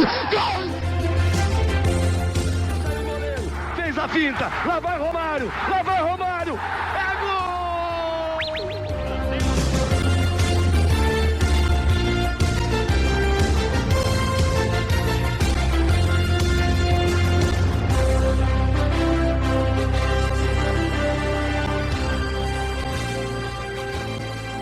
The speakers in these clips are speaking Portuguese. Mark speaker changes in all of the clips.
Speaker 1: Gol! Fez a finta, lá vai Romário, é gol!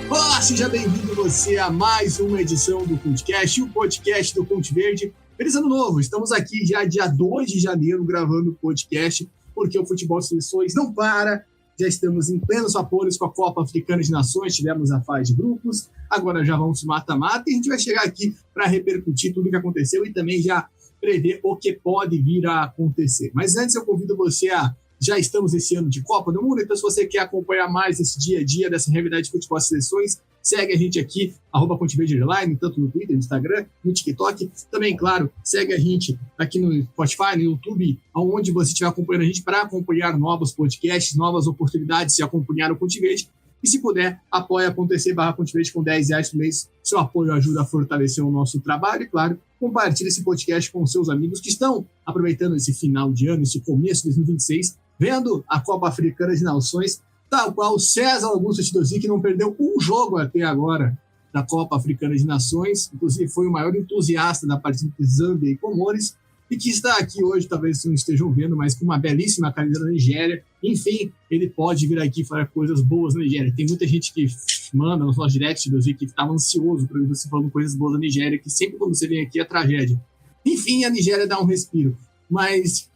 Speaker 2: Olá, seja bem-vindo você a mais uma edição do CultCast, o podcast do Ponte Verde. Feliz ano novo! Estamos aqui já dia 2 de janeiro gravando o podcast, porque o futebol de seleções não para. Já estamos em plenos vapores com a Copa Africana de Nações, tivemos a fase de grupos, agora já vamos mata-mata e a gente vai chegar aqui para repercutir tudo o que aconteceu e também já prever o que pode vir a acontecer. Mas antes eu convido você a... Já estamos esse ano de Copa do Mundo, então se você quer acompanhar mais esse dia a dia dessa realidade de futebol de seleções, segue a gente aqui, @PonteVerde Underline, tanto no Twitter, no Instagram, no TikTok. Também, claro, segue a gente aqui no Spotify, no YouTube, onde você estiver acompanhando a gente para acompanhar novos podcasts, novas oportunidades de acompanhar o Ponte Verde. E se puder, apoia.se/Ponte Verde com R$10 por mês. Seu apoio ajuda a fortalecer o nosso trabalho e, claro, compartilhe esse podcast com seus amigos que estão aproveitando esse final de ano, esse começo de 2026, vendo a Copa Africana de Nações, tal qual César Augusto Chidozi, que não perdeu um jogo até agora da Copa Africana de Nações, inclusive foi o maior entusiasta da partida entre Zâmbia e Comores, e que está aqui hoje, talvez vocês não estejam vendo, mas com uma belíssima camisa da Nigéria. Enfim, ele pode vir aqui falar coisas boas na Nigéria. Tem muita gente que manda nos nossos directs, Chidozi, que estava ansioso para ver você falando coisas boas da Nigéria, que sempre quando você vem aqui é tragédia. Enfim, a Nigéria dá um respiro. Mas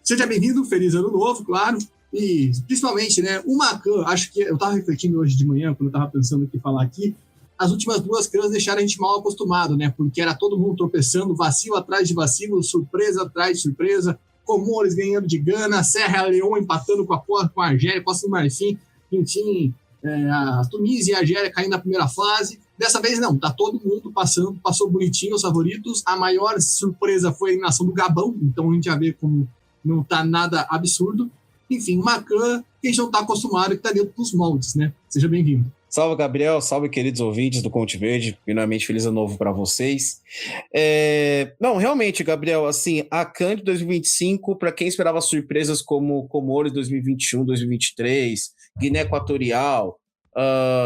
Speaker 2: seja bem-vindo, feliz ano novo, claro. E, principalmente, né, o Macan, acho que eu estava refletindo hoje de manhã, quando eu estava pensando o que falar aqui, as últimas duas CANs deixaram a gente mal acostumado, né, porque era todo mundo tropeçando, vacilo atrás de vacilo, surpresa atrás de surpresa, Comores ganhando de Gana, Serra Leoa empatando com a Argélia, Costa do Marfim, enfim, a Tunísia e a Argélia caindo na primeira fase. Dessa vez não, tá todo mundo passou bonitinho os favoritos. A maior surpresa foi a eliminação do Gabão, então a gente já vê como não tá nada absurdo. Enfim, uma CAN que a gente não tá acostumado, que tá dentro dos moldes, né? Seja bem-vindo.
Speaker 3: Salve, Gabriel. Salve, queridos ouvintes do Ponte Verde. Finalmente, feliz ano novo para vocês. Não, realmente, Gabriel, assim, a CAN de 2025, para quem esperava surpresas como Comores 2021, 2023, Guiné Equatorial,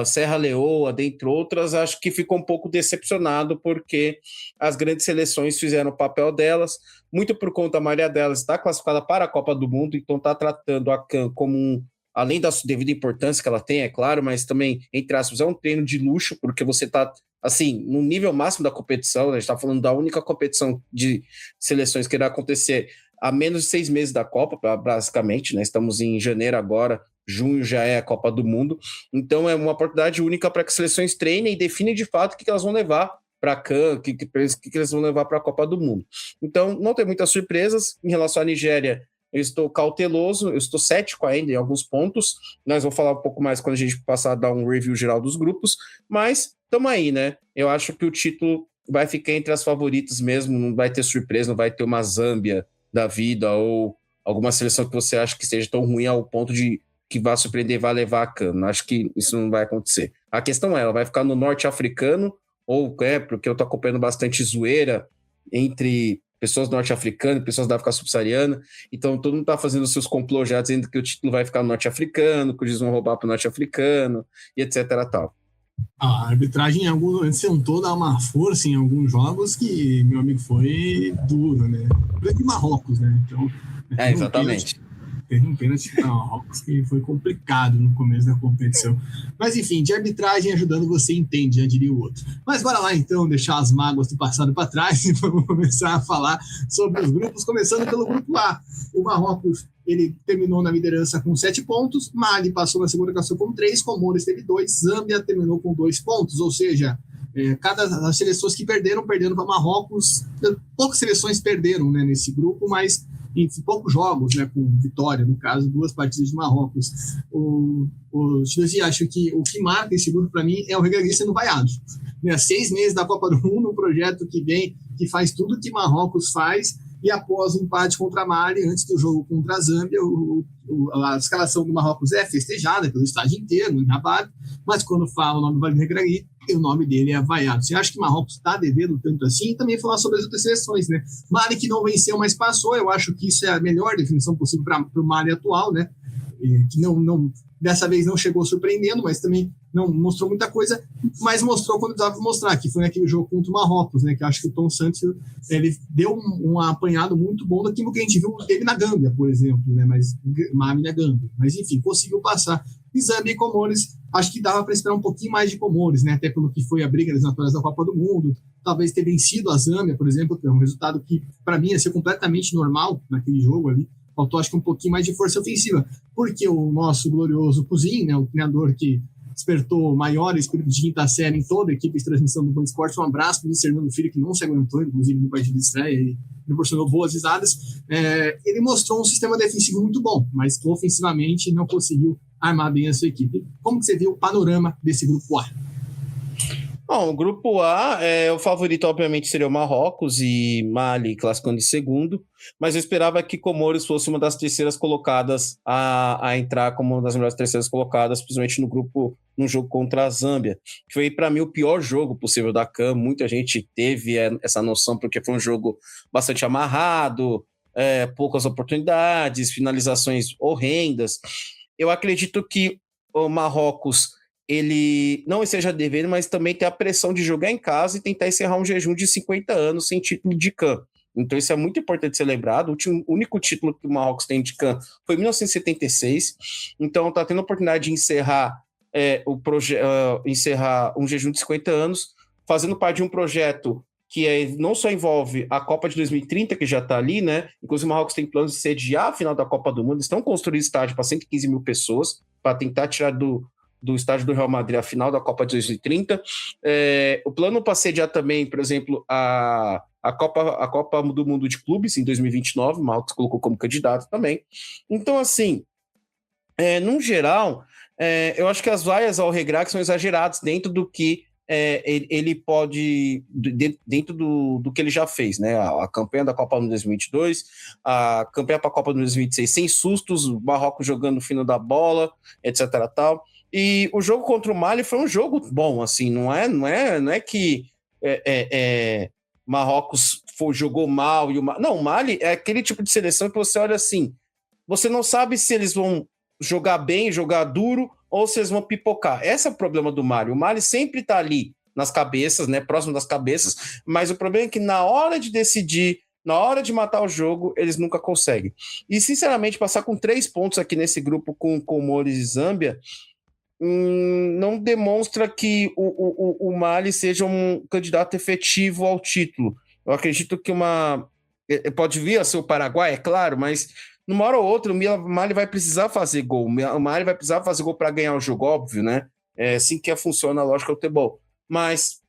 Speaker 3: Serra Leoa, dentre outras, acho que ficou um pouco decepcionado porque as grandes seleções fizeram o papel delas, muito por conta, a maioria delas está classificada para a Copa do Mundo, então está tratando a CAN como além da sua devida importância que ela tem, é claro, mas também, entre aspas, é um treino de luxo, porque você está, assim, no nível máximo da competição, né? A gente está falando da única competição de seleções que irá acontecer a menos de 6 meses da Copa, basicamente, né? Estamos em janeiro agora, junho já é a Copa do Mundo, então é uma oportunidade única para que as seleções treinem e definem de fato o que elas vão levar para a CAN, o que elas vão levar para a Copa do Mundo. Então, não tem muitas surpresas. Em relação à Nigéria, eu estou cauteloso, eu estou cético ainda em alguns pontos. Nós vamos falar um pouco mais quando a gente passar a dar um review geral dos grupos, mas estamos aí, né? Eu acho que o título vai ficar entre as favoritas mesmo, não vai ter surpresa, não vai ter uma Zâmbia da vida ou alguma seleção que você acha que esteja tão ruim ao ponto de que vai surpreender, vai levar a CAN. Acho que isso não vai acontecer. A questão é, ela vai ficar no norte-africano, ou porque eu estou acompanhando bastante zoeira entre pessoas norte-africanas, pessoas da África subsaariana, então todo mundo está fazendo os seus complôs já dizendo que o título vai ficar no norte-africano, que eles vão roubar para o norte-africano, e etc. tal.
Speaker 2: A arbitragem em alguns momentos tentou dar uma força em alguns jogos que, meu amigo, foi duro, né? Por exemplo, Marrocos, né? Então,
Speaker 3: exatamente.
Speaker 2: Teve um pênalti para Marrocos que foi complicado no começo da competição. Mas, enfim, de arbitragem ajudando você entende, já diria o outro. Mas bora lá, então, deixar as mágoas do passado para trás e vamos começar a falar sobre os grupos, começando pelo grupo A. O Marrocos, ele terminou na liderança com 7 pontos, Mali passou na segunda classificação com 3, Comores teve 2, Zâmbia terminou com 2 pontos, ou seja, as seleções que perderam para Marrocos, poucas seleções perderam, né, nesse grupo, mas em poucos jogos, né, com vitória, no caso, 2 partidas de Marrocos. O Chidozi, acho que o que marca esse grupo para mim é o Regragui sendo vaiado. 6 meses da Copa do Mundo, um projeto que faz tudo que Marrocos faz, e após o empate contra a Mali, antes do jogo contra a Zâmbia, a escalação do Marrocos é festejada pelo estádio inteiro, em Rabat, mas quando fala o nome do Walid Regragui, e o nome dele é vaiado. Você acha que Marrocos está devendo tanto assim? E também falar sobre as outras seleções, né? Mali que não venceu, mas passou. Eu acho que isso é a melhor definição possível para o Mali atual, né? Que dessa vez não chegou surpreendendo, mas também não mostrou muita coisa, mas mostrou quando precisava mostrar, que foi naquele jogo contra o Marrocos, né? Que acho que o Tom Santos ele deu um apanhado muito bom daquilo que a gente viu dele na Gâmbia, por exemplo, né? Mas Mali na Gâmbia. Mas enfim, conseguiu passar. E Zâmbia e Comores, acho que dava para esperar um pouquinho mais de Comores, né? Até pelo que foi a briga das naturais da Copa do Mundo. Talvez ter vencido a Zâmbia, por exemplo, que é um resultado que, para mim, ia ser completamente normal naquele jogo ali. Faltou, acho que, um pouquinho mais de força ofensiva. Porque o nosso glorioso Cousin, né? O treinador que despertou o maior espírito de quinta série em toda a equipe de transmissão do Band Esportes. Um abraço para o Luiz Fernando Filho, que não se aguentou, inclusive, no partido de estreia, e proporcionou boas risadas. Ele mostrou um sistema defensivo muito bom, mas ofensivamente não conseguiu armar bem a sua equipe. Como que você viu o panorama desse grupo A?
Speaker 3: Bom, o grupo A, o favorito obviamente seria o Marrocos e Mali classificando em segundo, mas eu esperava que Comores fosse uma das terceiras colocadas a entrar como uma das melhores terceiras colocadas, principalmente no jogo contra a Zâmbia, que foi para mim o pior jogo possível da CAN. Muita gente teve essa noção porque foi um jogo bastante amarrado, poucas oportunidades, finalizações horrendas. Eu acredito que o Marrocos ele não esteja devendo, mas também tem a pressão de jogar em casa e tentar encerrar um jejum de 50 anos sem título de CAN. Então isso é muito importante ser lembrado. O único título que o Marrocos tem de CAN foi em 1976, então está tendo a oportunidade de encerrar encerrar um jejum de 50 anos, fazendo parte de um projeto que não só envolve a Copa de 2030, que já está ali, né? Inclusive o Marrocos tem planos de sediar a final da Copa do Mundo, estão construindo estádio para 115 mil pessoas, para tentar tirar do estádio do Real Madrid a final da Copa de 2030. O plano para sediar também, por exemplo, a Copa do Mundo de Clubes em 2029, o Marrocos colocou como candidato também. Então, assim, no geral, eu acho que as vaias ao Regrag são exageradas dentro do que ele pode, dentro do que ele já fez, né? A campanha da Copa de 2022, a campanha para a Copa de 2026 sem sustos, o Marrocos jogando o fino da bola, etc. tal. E o jogo contra o Mali foi um jogo bom, assim, não é que Marrocos jogou mal e o Mali é aquele tipo de seleção que você olha assim, você não sabe se eles vão jogar bem, jogar duro, ou se eles vão pipocar. Esse é o problema do Mali. O Mali sempre está ali nas cabeças, né, próximo das cabeças, mas o problema é que na hora de decidir, na hora de matar o jogo, eles nunca conseguem. E, sinceramente, passar com 3 pontos aqui nesse grupo com Comores e Zâmbia não demonstra que o Mali seja um candidato efetivo ao título. Eu acredito que pode vir a ser o Paraguai, é claro, mas numa hora ou outra o Mali vai precisar fazer gol. O Mali vai precisar fazer gol para ganhar o jogo, óbvio, né? É assim que funciona a lógica do futebol. Mas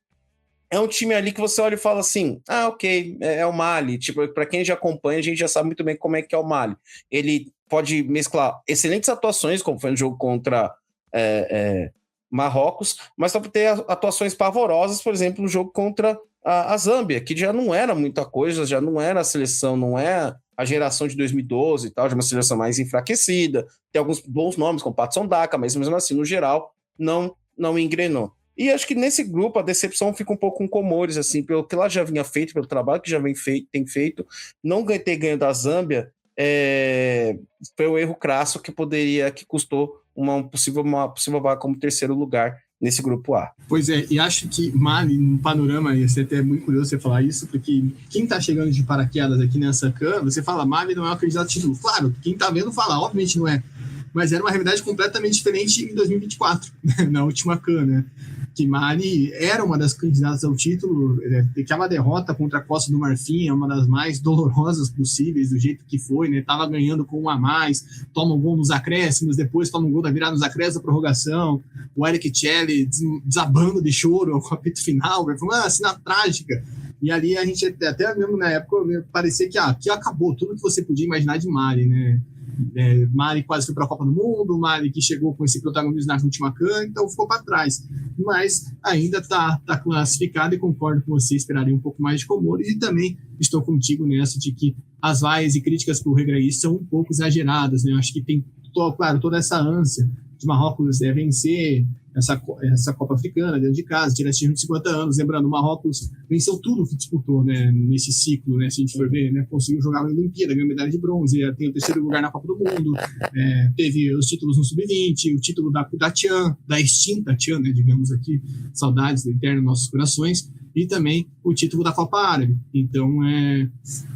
Speaker 3: é um time ali que você olha e fala assim, ok, é o Mali. Tipo, para quem já acompanha, a gente já sabe muito bem como é que é o Mali. Ele pode mesclar excelentes atuações, como foi no jogo contra Marrocos, mas só ter atuações pavorosas, por exemplo, no jogo contra a Zâmbia, que já não era muita coisa, já não era a seleção, não é a geração de 2012 e tal, já uma seleção mais enfraquecida, tem alguns bons nomes, como Patson Daka, mas mesmo assim, no geral, não engrenou. E acho que nesse grupo a decepção fica um pouco com Comores, assim, pelo que ela já vinha feito, pelo trabalho que já tem feito, não ter ganho da Zâmbia foi um erro crasso que custou uma possível vaga como terceiro lugar nesse grupo A.
Speaker 2: Pois é, e acho que Mali, no panorama, ia ser até muito curioso você falar isso, porque quem tá chegando de paraquedas aqui nessa CAN, você fala, Mali não é um candidato a título. Claro, quem tá vendo fala, obviamente não é. Mas era uma realidade completamente diferente em 2024, na última CAN, né? Que Mali era uma das candidatas ao título, aquela derrota contra a Costa do Marfim é uma das mais dolorosas possíveis, do jeito que foi, né? Tava ganhando com 1 a mais, toma um gol nos acréscimos, depois toma um gol da virada nos acréscimos da prorrogação, o Eric Celli desabando de choro com o apito final, foi uma cena trágica. E ali a gente até mesmo na época parecia que acabou tudo que você podia imaginar de Mali, né? Mali quase foi para a Copa do Mundo, Mali que chegou com esse protagonismo na última CAN, então ficou para trás. Mas ainda está classificado e concordo com você, esperaria um pouco mais de Comores e também estou contigo nessa de que as vaias e críticas para o Regragui são um pouco exageradas, né? Eu acho que tem, claro, toda essa ânsia de Marrocos vencer essa Copa Africana dentro de casa, tira esse time de 50 anos. Lembrando, o Marrocos venceu tudo que disputou, né, nesse ciclo, né, se a gente for ver, né, conseguiu jogar na Olimpíada, ganhou medalha de bronze, tem o 3º lugar na Copa do Mundo, teve os títulos no Sub-20, o título da Tchan, da extinta Tchan, né, digamos aqui, saudades da interna nos nossos corações, e também o título da Copa Árabe. Então,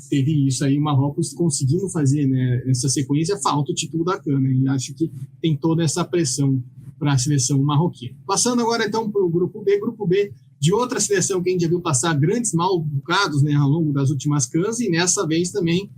Speaker 2: teve isso aí, o Marrocos conseguindo fazer, né, essa sequência, falta o título da CAN, né, e acho que tem toda essa pressão para a seleção marroquina. Passando agora, então, para o Grupo B de outra seleção que a gente já viu passar grandes mal bocados, né, ao longo das últimas CANs, e nessa vez também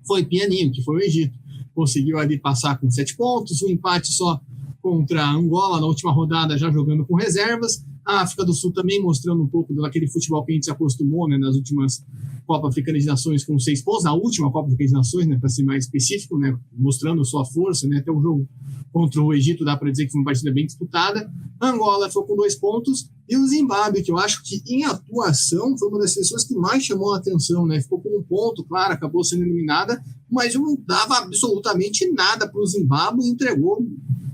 Speaker 2: foi pianinho, que foi o Egito. Conseguiu ali passar com 7 pontos, um empate só contra a Angola na última rodada, já jogando com reservas. A África do Sul também mostrando um pouco daquele futebol que a gente se acostumou, né, nas últimas Copa Africana de Nações com 6 pontos, na última Copa Africana de Nações, né, para ser mais específico, né, mostrando sua força, né, até o jogo contra o Egito dá para dizer que foi uma partida bem disputada. A Angola ficou com 2 pontos, e o Zimbábue, que eu acho que em atuação foi uma das seleções que mais chamou a atenção, né, ficou com 1 ponto, claro, acabou sendo eliminada, mas não dava absolutamente nada para o Zimbábue e entregou,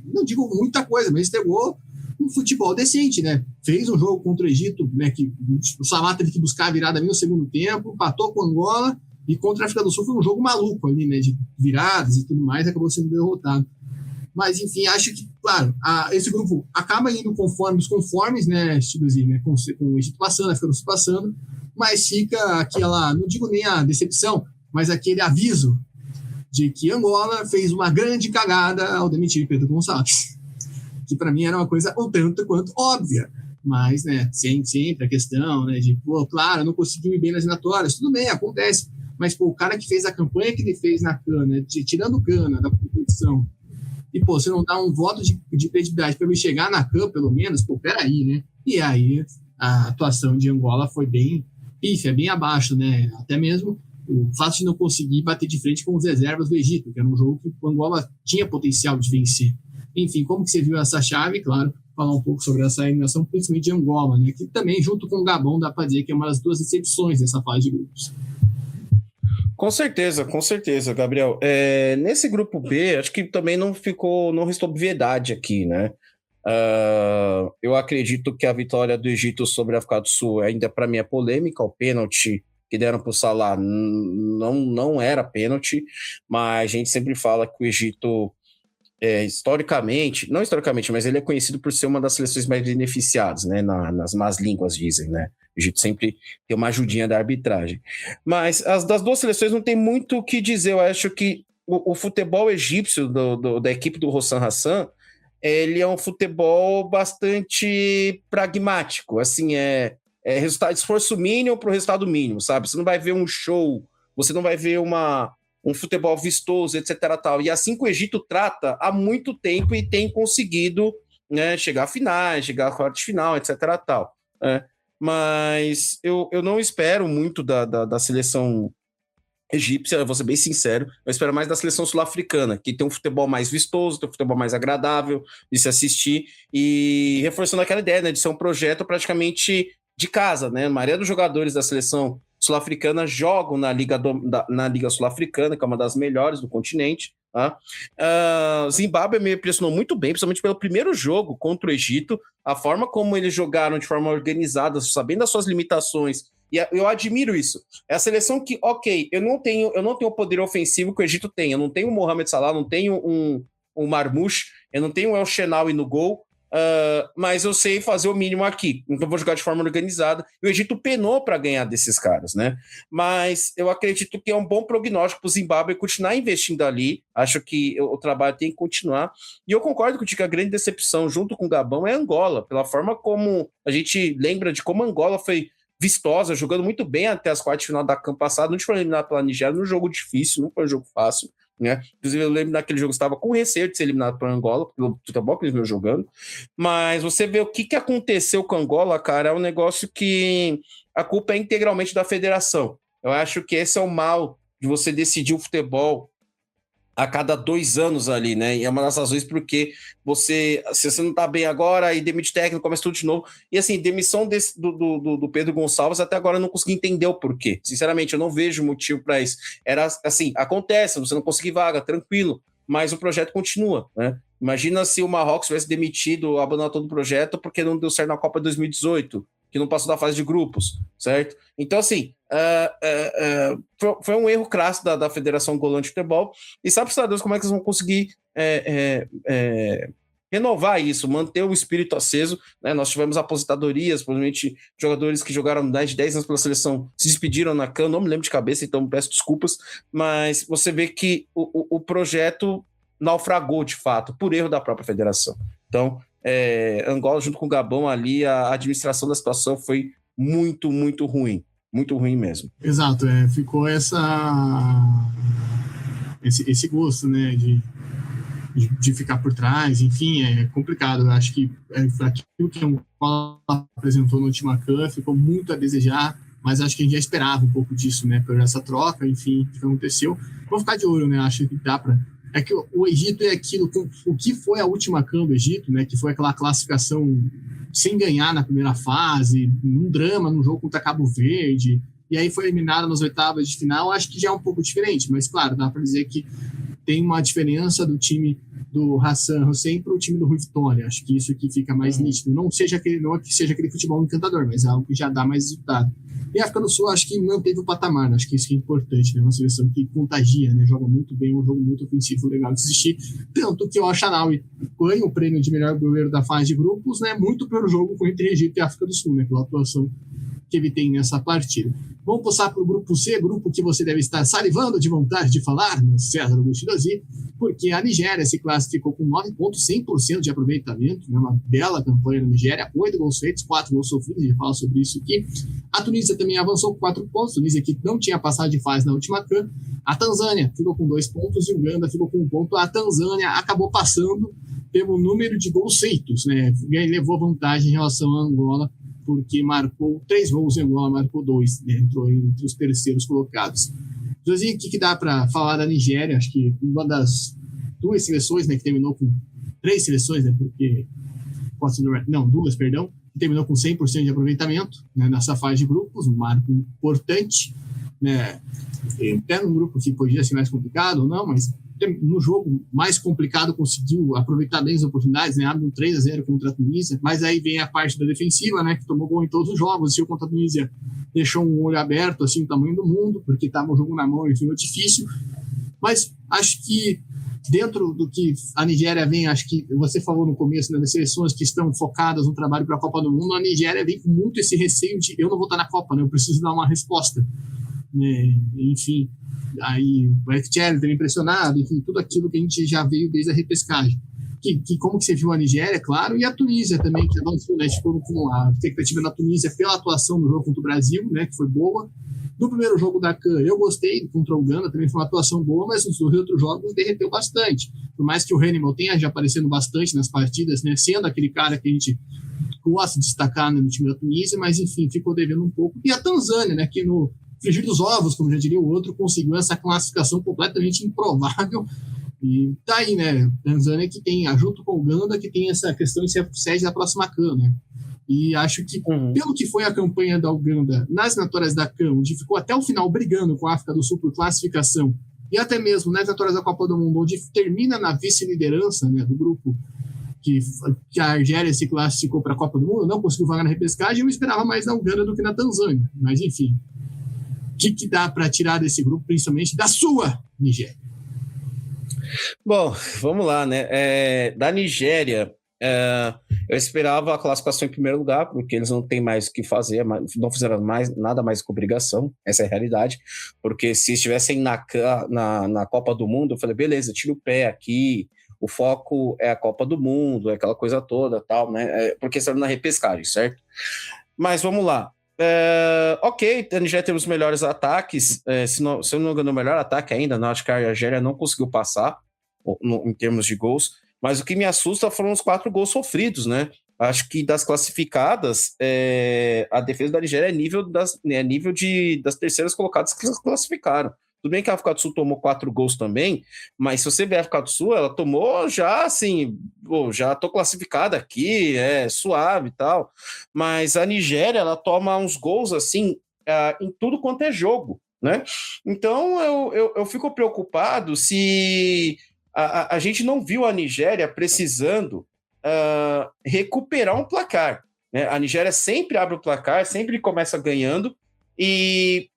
Speaker 2: não digo muita coisa, mas entregou um futebol decente, né? Fez um jogo contra o Egito, né, que o Salah teve que buscar a virada ali no segundo tempo, empatou com a Angola, e contra a África do Sul foi um jogo maluco ali, né, de viradas e tudo mais, acabou sendo derrotado. Mas, enfim, acho que, claro, esse grupo acaba indo conforme os conformes, né, com o Egito passando, a África do Sul passando, mas fica aquela, não digo nem a decepção, mas aquele aviso de que Angola fez uma grande cagada ao demitir Pedro Gonçalves, que para mim era uma coisa um tanto quanto óbvia, mas, né, sempre a questão, né, de, pô, claro, não conseguiu ir bem nas eliminatórias, tudo bem, acontece, mas, pô, o cara que fez a campanha que ele fez na CAN, né, tirando Gana da competição, e, pô, você não dá um voto de credibilidade para ele chegar na CAN, pelo menos, pô, peraí, né, e aí a atuação de Angola foi bem pífia, bem abaixo, né, até mesmo o fato de não conseguir bater de frente com os reservas do Egito, que era um jogo que o Angola tinha potencial de vencer. Enfim, como que você viu essa chave? Claro, falar um pouco sobre essa eliminação, principalmente de Angola, né? Que também, junto com o Gabão, dá para dizer que é uma das 2 decepções dessa fase de grupos.
Speaker 3: Com certeza, Gabriel. Nesse grupo B, acho que também não restou obviedade aqui, né? Eu acredito que a vitória do Egito sobre a África do Sul ainda para mim é polêmica, o pênalti que deram para o Salah não era pênalti, mas a gente sempre fala que o Egito não historicamente, mas ele é conhecido por ser uma das seleções mais beneficiadas, né, nas más línguas dizem, né, o Egito sempre tem uma ajudinha da arbitragem, mas das 2 seleções não tem muito o que dizer. Eu acho que o futebol egípcio da equipe do Hosam Hassan, ele é um futebol bastante pragmático, assim, resultado, esforço mínimo para o resultado mínimo, sabe, você não vai ver um show, você não vai ver um futebol vistoso, etc. Tal. E assim que o Egito trata há muito tempo e tem conseguido, né, chegar à finais, chegar à quarta de final, etc. Tal. Mas eu não espero muito da seleção egípcia, eu vou ser bem sincero, eu espero mais da seleção sul-africana, que tem um futebol mais vistoso, tem um futebol mais agradável de se assistir, e reforçando aquela ideia, né, de ser um projeto praticamente de casa, né? A maioria dos jogadores da seleção sul-africana jogam na Liga Sul-Africana, que é uma das melhores do continente. Tá? Zimbábue me impressionou muito bem, principalmente pelo primeiro jogo contra o Egito, a forma como eles jogaram de forma organizada, sabendo das suas limitações, e eu admiro isso. É a seleção que, ok, eu não tenho o poder ofensivo que o Egito tem, eu não tenho o Mohamed Salah, não tenho um Marmoush, eu não tenho o El Shenawy no gol, mas eu sei fazer o mínimo aqui, então vou jogar de forma organizada. E o Egito penou para ganhar desses caras, né? Mas eu acredito que é um bom prognóstico para o Zimbábue continuar investindo ali. Acho que o trabalho tem que continuar. E eu concordo contigo que a grande decepção, junto com o Gabão, é Angola, pela forma como a gente lembra de como Angola foi vistosa, jogando muito bem até as quartas de final da CAN passada, não foi eliminado pela Nigéria, num jogo difícil, não foi um jogo fácil. Né? Inclusive eu lembro daquele jogo que estava com receio de ser eliminado por Angola pelo futebol que eles vinham jogando, mas você vê o que aconteceu com Angola, cara, é um negócio que a culpa é integralmente da federação. Eu acho que esse é o mal de você decidir o futebol a cada 2 anos ali, né? E é uma das razões porque se você não tá bem agora, aí demite técnico, começa tudo de novo. E assim, demissão do Pedro Gonçalves, até agora eu não consegui entender o porquê. Sinceramente, eu não vejo motivo para isso. Era assim, acontece, você não conseguir vaga, tranquilo, mas o projeto continua, né? Imagina se o Marrocos tivesse demitido, abandonado todo o projeto porque não deu certo na Copa 2018, que não passou da fase de grupos, certo? Então, assim, foi um erro crasso da Federação Angolana de Futebol, e sabe-se a Deus como é que eles vão conseguir renovar isso, manter o espírito aceso, né? Nós tivemos aposentadorias, provavelmente jogadores que jogaram mais de 10 anos pela seleção se despediram na CAN, não me lembro de cabeça, então peço desculpas, mas você vê que o projeto naufragou de fato, por erro da própria federação. Então, Angola junto com o Gabão ali, a administração da situação foi muito, muito ruim mesmo.
Speaker 2: Exato, ficou esse gosto, né, de ficar por trás, enfim, é complicado. Eu acho que aquilo que o Angola apresentou na última CAN ficou muito a desejar, mas acho que a gente já esperava um pouco disso, né, por essa troca, enfim, que aconteceu. Vou ficar de olho, né, acho que dá para... É que o Egito é aquilo, o que foi a última CAN do Egito, né, que foi aquela classificação sem ganhar na primeira fase, num drama, num jogo contra Cabo Verde, e aí foi eliminado nas oitavas de final. Acho que já é um pouco diferente, mas claro, dá para dizer que tem uma diferença do time do Hassan Hussein para o time do Rui Vitória. Acho que isso aqui fica mais nítido. Não é que seja aquele futebol encantador, mas é algo que já dá mais resultado. E a África do Sul, acho que manteve o patamar. Acho que isso que é importante, né? Uma seleção que contagia, né? Joga muito bem, um jogo muito ofensivo, legal de assistir. Tanto que o Al-Sharawi ganha o prêmio de melhor goleiro da fase de grupos, né? Muito pelo jogo entre Egito e África do Sul, né? Pela atuação que ele tem nessa partida. Vamos passar para o grupo C, grupo que você deve estar salivando de vontade de falar, no César Augusto Dozi, porque a Nigéria se classificou com 9,100% de aproveitamento, né, uma bela campanha na Nigéria, 8 gols feitos, 4 gols sofridos, a gente fala sobre isso aqui. A Tunísia também avançou com 4 pontos, a Tunísia que não tinha passado de fase na última CAN. A Tanzânia ficou com 2 pontos e o Uganda ficou com 1 ponto. A Tanzânia acabou passando pelo número de gols feitos, né, levou vantagem em relação à Angola, porque marcou 3 gols, em Angola marcou 2, né? Entrou entre os terceiros colocados. Josinho, o que dá para falar da Nigéria? Acho que uma das 2 seleções, né, que terminou com 3 seleções, né, porque... Não, 2, perdão, que terminou com 100% de aproveitamento, né, nessa fase de grupos, um marco importante, né, até num grupo que podia ser mais complicado ou não, mas no jogo mais complicado conseguiu aproveitar bem as oportunidades, né? Abre um 3-0 contra a Tunísia, mas aí vem a parte da defensiva, né? Que tomou gol em todos os jogos. O contra a Tunísia deixou um olho aberto, assim, o tamanho do mundo, porque estava o jogo na mão e foi difícil. Mas acho que dentro do que a Nigéria vem, acho que você falou no começo, né, das seleções que estão focadas no trabalho para a Copa do Mundo, a Nigéria vem com muito esse receio de eu não vou estar na Copa, né? Eu preciso dar uma resposta, né? Enfim, aí o Eftchery também impressionado, enfim, tudo aquilo que a gente já veio desde a repescagem. Como que você viu a Nigéria, claro, e a Tunísia também, que avançou, né? Ficou com a expectativa da Tunísia pela atuação no jogo contra o Brasil, né? Que foi boa. No primeiro jogo da CAN, eu gostei, contra o Uganda, também foi uma atuação boa, mas nos outros jogos derreteu bastante. Por mais que o Hannibal tenha já aparecendo bastante nas partidas, né? Sendo aquele cara que a gente gosta de destacar, né, no time da Tunísia, mas enfim, ficou devendo um pouco. E a Tanzânia, né? Que no frigir dos ovos, como já diria o outro, conseguiu essa classificação completamente improvável. E tá aí, né? Tanzânia que tem, junto com o Uganda, que tem essa questão de ser sede da próxima CAN, né? E acho que, pelo que foi a campanha da Uganda nas eliminatórias da CAN, onde ficou até o final brigando com a África do Sul por classificação, e até mesmo nas eliminatórias da Copa do Mundo, onde termina na vice-liderança, né, do grupo que a Argélia se classificou para a Copa do Mundo, não conseguiu vagar na repescagem, eu esperava mais na Uganda do que na Tanzânia. Mas, enfim, o que dá para tirar desse grupo, principalmente da sua Nigéria?
Speaker 3: Bom, vamos lá, né? Da Nigéria, eu esperava a classificação em primeiro lugar, porque eles não têm mais o que fazer, não fizeram nada mais com obrigação, essa é a realidade, porque se estivessem na Copa do Mundo, eu falei, beleza, tira o pé aqui, o foco é a Copa do Mundo, é aquela coisa toda, tal, né? Porque estão na repescagem, certo? Mas vamos lá. Ok, a Nigéria tem os melhores ataques, se eu não me engano, o melhor ataque ainda, não, acho que a Argélia não conseguiu passar em termos de gols, mas o que me assusta foram os 4 gols sofridos, né? Acho que das classificadas, a defesa da Nigéria é nível das terceiras colocadas que classificaram. Tudo bem que a África do Sul tomou 4 gols também, mas se você ver a África do Sul, ela tomou já assim, já tô classificada aqui, suave e tal, mas a Nigéria, ela toma uns gols assim, em tudo quanto é jogo, né? Então eu fico preocupado se a gente não viu a Nigéria precisando recuperar um placar, né? A Nigéria sempre abre o placar, sempre começa ganhando, e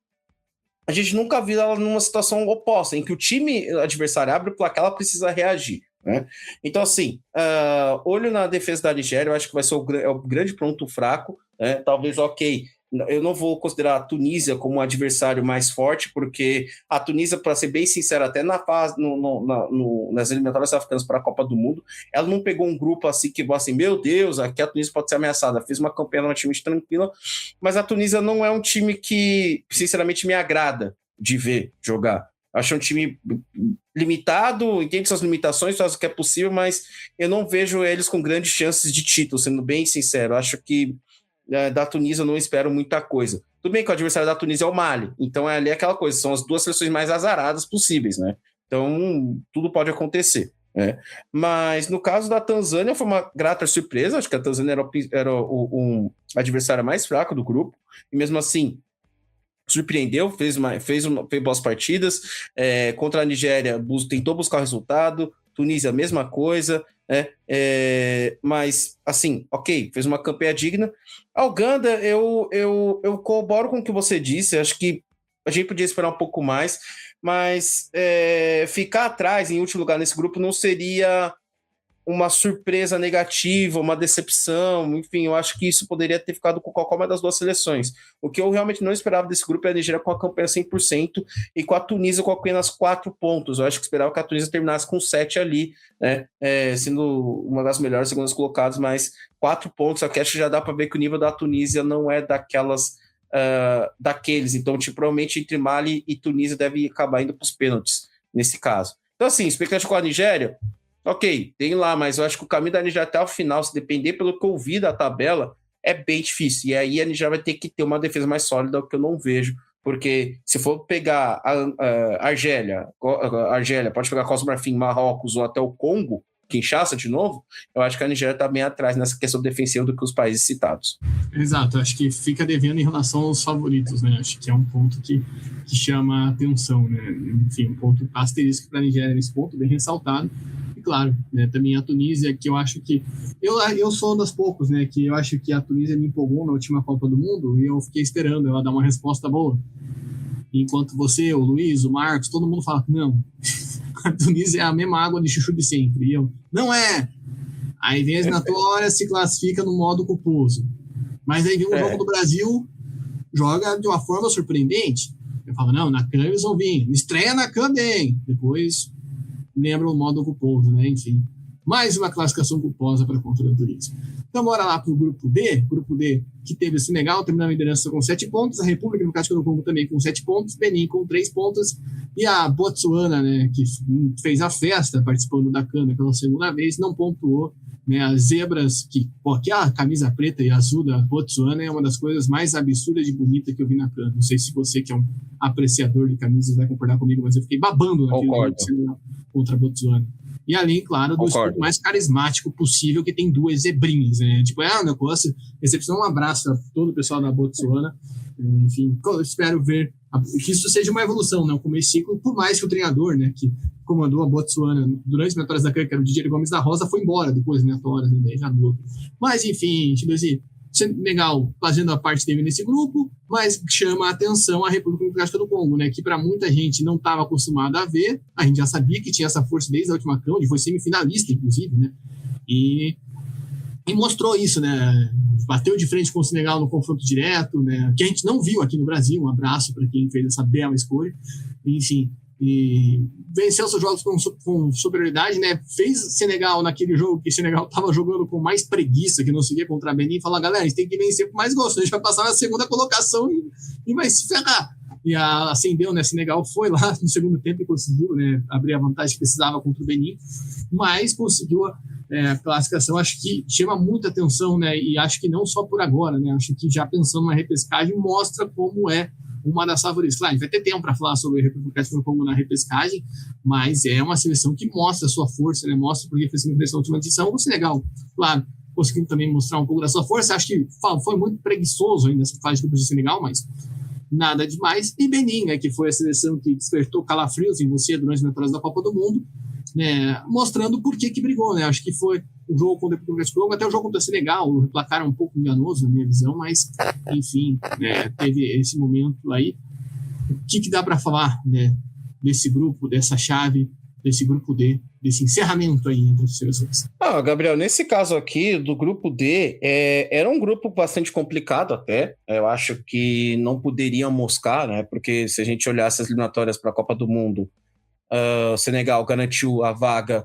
Speaker 3: a gente nunca viu ela numa situação oposta, em que o time adversário abre o placar, ela precisa reagir, né? Então, assim, olho na defesa da Nigéria, eu acho que vai ser o grande ponto fraco, né? Talvez, ok, eu não vou considerar a Tunísia como um adversário mais forte, porque a Tunísia, para ser bem sincero, até na fase, nas eliminatórias africanas para a Copa do Mundo, ela não pegou um grupo assim que, assim, meu Deus, aqui a Tunísia pode ser ameaçada. Fez uma campanha relativamente tranquila, mas a Tunísia não é um time que, sinceramente, me agrada de ver jogar. Acho um time limitado, entende suas limitações, faz o que é possível, mas eu não vejo eles com grandes chances de título, sendo bem sincero. Acho que da Tunísia eu não espero muita coisa. Tudo bem que o adversário da Tunísia é o Mali, então ali é aquela coisa, são as duas seleções mais azaradas possíveis, né? Então tudo pode acontecer, né? Mas no caso da Tanzânia foi uma grata surpresa, acho que a Tanzânia era um adversário mais fraco do grupo, e mesmo assim surpreendeu, fez boas partidas, contra a Nigéria tentou buscar o resultado, Tunísia, mesma coisa, né? Mas, assim, ok, fez uma campanha digna. A Uganda, eu corroboro com o que você disse, acho que a gente podia esperar um pouco mais, mas ficar atrás, em último lugar nesse grupo, não seria uma surpresa negativa, uma decepção, enfim, eu acho que isso poderia ter ficado com qualquer uma das duas seleções. O que eu realmente não esperava desse grupo é a Nigéria com a campanha 100% e com a Tunísia com apenas 4 pontos. Eu acho que esperava que a Tunísia terminasse com 7 ali, né, sendo uma das melhores segundas colocadas, mas 4 pontos, aqui acho que já dá para ver que o nível da Tunísia não é daqueles, então, tipo, provavelmente entre Mali e Tunísia deve acabar indo para os pênaltis, nesse caso. Então, assim, expectativa com a Nigéria, ok, tem lá, mas eu acho que o caminho da Nigéria até o final, se depender pelo que eu vi da tabela, é bem difícil. E aí a Nigéria vai ter que ter uma defesa mais sólida, o que eu não vejo. Porque se for pegar a Argélia, pode pegar Costa do Marfim, Marrocos ou até o Congo, Kinshasa de novo, eu acho que a Nigéria está bem atrás nessa questão defensiva do que os países citados.
Speaker 2: Exato, acho que fica devendo em relação aos favoritos, né? Acho que é um ponto que chama a atenção, né? Enfim, um ponto asterisco para a Nigéria nesse ponto, bem ressaltado. E claro, né, também a Tunísia, que eu acho que... Eu sou um dos poucos, né? Que eu acho que a Tunísia me empolgou na última Copa do Mundo e eu fiquei esperando ela dar uma resposta boa. Enquanto você, o Luiz, o Marcos, todo mundo fala, não, a Tunísia é a mesma água de chuchu de sempre. E eu, não é! Aí vem a eliminatória, se classifica no modo culposo. Mas aí vem o jogo do Brasil, joga de uma forma surpreendente. Eu falo, não, na CAN eles vão vir. Estreia na CAN bem. Depois lembra o modo culposo, né? Enfim, mais uma classificação culposa para contra o Tunísia. Então bora lá para o grupo D, que teve o Senegal, terminando a liderança com 7 pontos, a República Democrática do Congo também com 7 pontos, Benin com 3 pontos, e a Botsuana, né, que fez a festa participando da CAN pela segunda vez, não pontuou, né, as zebras, porque a camisa preta e azul da Botsuana é uma das coisas mais absurdas de bonita que eu vi na CAN. Não sei se você, que é um apreciador de camisas, vai concordar comigo, mas eu fiquei babando naquele jogo contra a Botsuana. E além, claro, do escudo mais carismático possível, que tem 2 zebrinhas, né? Tipo, um negócio, recepção, um abraço a todo o pessoal da Botsuana. Enfim, eu espero ver que isso seja uma evolução, né? Um ciclo, por mais que o treinador, né, que comandou a Botsuana durante as eliminatórias da CAN, que era o Didier Gomes da Rosa, foi embora depois das eliminatórias, né? Já no outro. Mas, enfim, tipo assim, Senegal fazendo a parte dele nesse grupo, mas chama a atenção a República Democrática do Congo, né, que para muita gente não estava acostumada a ver, a gente já sabia que tinha essa força desde a última CAN, onde foi semifinalista, inclusive, né, e mostrou isso, né, bateu de frente com o Senegal no confronto direto, né, que a gente não viu aqui no Brasil. Um abraço para quem fez essa bela escolha, enfim, e venceu seus jogos com superioridade, né? Fez Senegal naquele jogo que Senegal estava jogando com mais preguiça, que não seguia contra a Benin, e falou, galera, a gente tem que vencer com mais gosto, a gente vai passar na segunda colocação e vai se ferrar. E acendeu, né? Senegal foi lá no segundo tempo e conseguiu, né, abrir a vantagem que precisava contra o Benin, mas conseguiu a classificação. Acho que chama muita atenção, né? E acho que não só por agora, né? Acho que já pensando na repescagem mostra como é uma das favoritas. Claro, a gente vai ter tempo para falar sobre a República do Congo na repescagem, mas é uma seleção que mostra a sua força, né? Mostra porque fez nessa última edição. O Senegal, claro, conseguindo também mostrar um pouco da sua força. Acho que foi muito preguiçoso ainda essa fase de grupos de Senegal, mas nada demais. E Benin, né, que foi a seleção que despertou calafrios em você durante as eliminatórias da Copa do Mundo, né, mostrando por que brigou, né? Acho que foi o jogo contra o República do Congo, até o jogo contra o Senegal, o placar é um pouco enganoso na minha visão, mas, enfim, né, teve esse momento aí. O que dá para falar, né, desse grupo, dessa chave, desse grupo D, desse encerramento aí entre as seleções?
Speaker 3: Gabriel, nesse caso aqui, do grupo D, era um grupo bastante complicado até. Eu acho que não poderia moscar, né? Porque se a gente olhasse as eliminatórias para a Copa do Mundo, o Senegal garantiu a vaga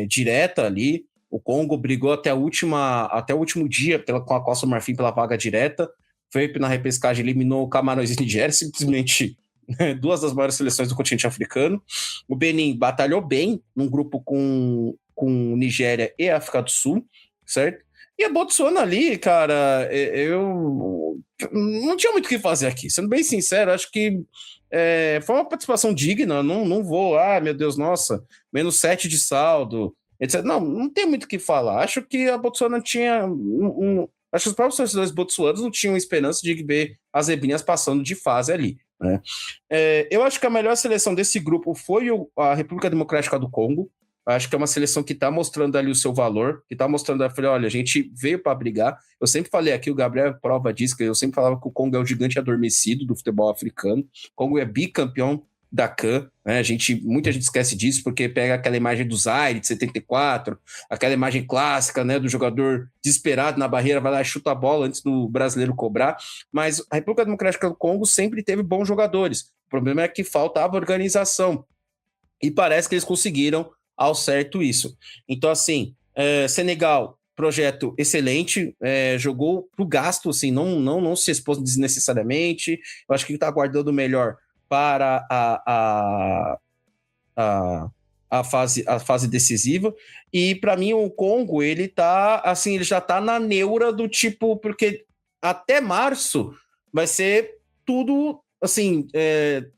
Speaker 3: direta ali. O Congo brigou até o último dia com a Costa do Marfim pela vaga direta. Foi na repescagem, eliminou o Camarões e Nigéria, simplesmente duas das maiores seleções do continente africano. O Benin batalhou bem num grupo com Nigéria e África do Sul, certo? E a Botsuana ali, cara, eu não tinha muito o que fazer aqui. Sendo bem sincero, acho que foi uma participação digna. Não vou, meu Deus, nossa, -7 de saldo, etc. Não tem muito o que falar. Acho que a Botsuana tinha acho que os próprios torcedores botsuanos não tinham esperança de ver as zebrinhas passando de fase ali, né? Eu acho que a melhor seleção desse grupo foi a República Democrática do Congo. Acho que é uma seleção que está mostrando ali o seu valor, que está mostrando, olha, a gente veio para brigar. Eu sempre falei aqui, o Gabriel prova disso, que eu sempre falava que o Congo é o gigante adormecido do futebol africano. O Congo é bicampeão da CAN, né? Muita gente esquece disso, porque pega aquela imagem do Zaire de 74, aquela imagem clássica, né, do jogador desesperado na barreira, vai lá e chuta a bola antes do brasileiro cobrar. Mas a República Democrática do Congo sempre teve bons jogadores. O problema é que faltava organização. E parece que eles conseguiram ao certo isso. Então, assim, Senegal, projeto excelente, jogou pro gasto, assim, não se expôs desnecessariamente. Eu acho que está aguardando o melhor para a fase decisiva. E para mim o Congo, ele já tá na neura do tipo, porque até março vai ser tudo assim,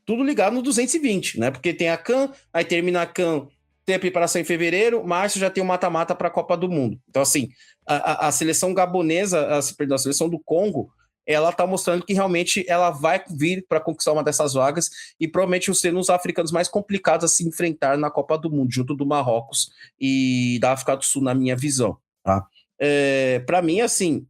Speaker 3: tudo ligado no 220, né? Porque tem a CAN, aí termina a CAN, tem a preparação em fevereiro, março já tem o mata-mata para a Copa do Mundo. Então, assim, a seleção gabonesa, a seleção do Congo, ela está mostrando que realmente ela vai vir para conquistar uma dessas vagas e provavelmente serem os africanos mais complicados a se enfrentar na Copa do Mundo, junto do Marrocos e da África do Sul, na minha visão. Tá? Para mim, assim,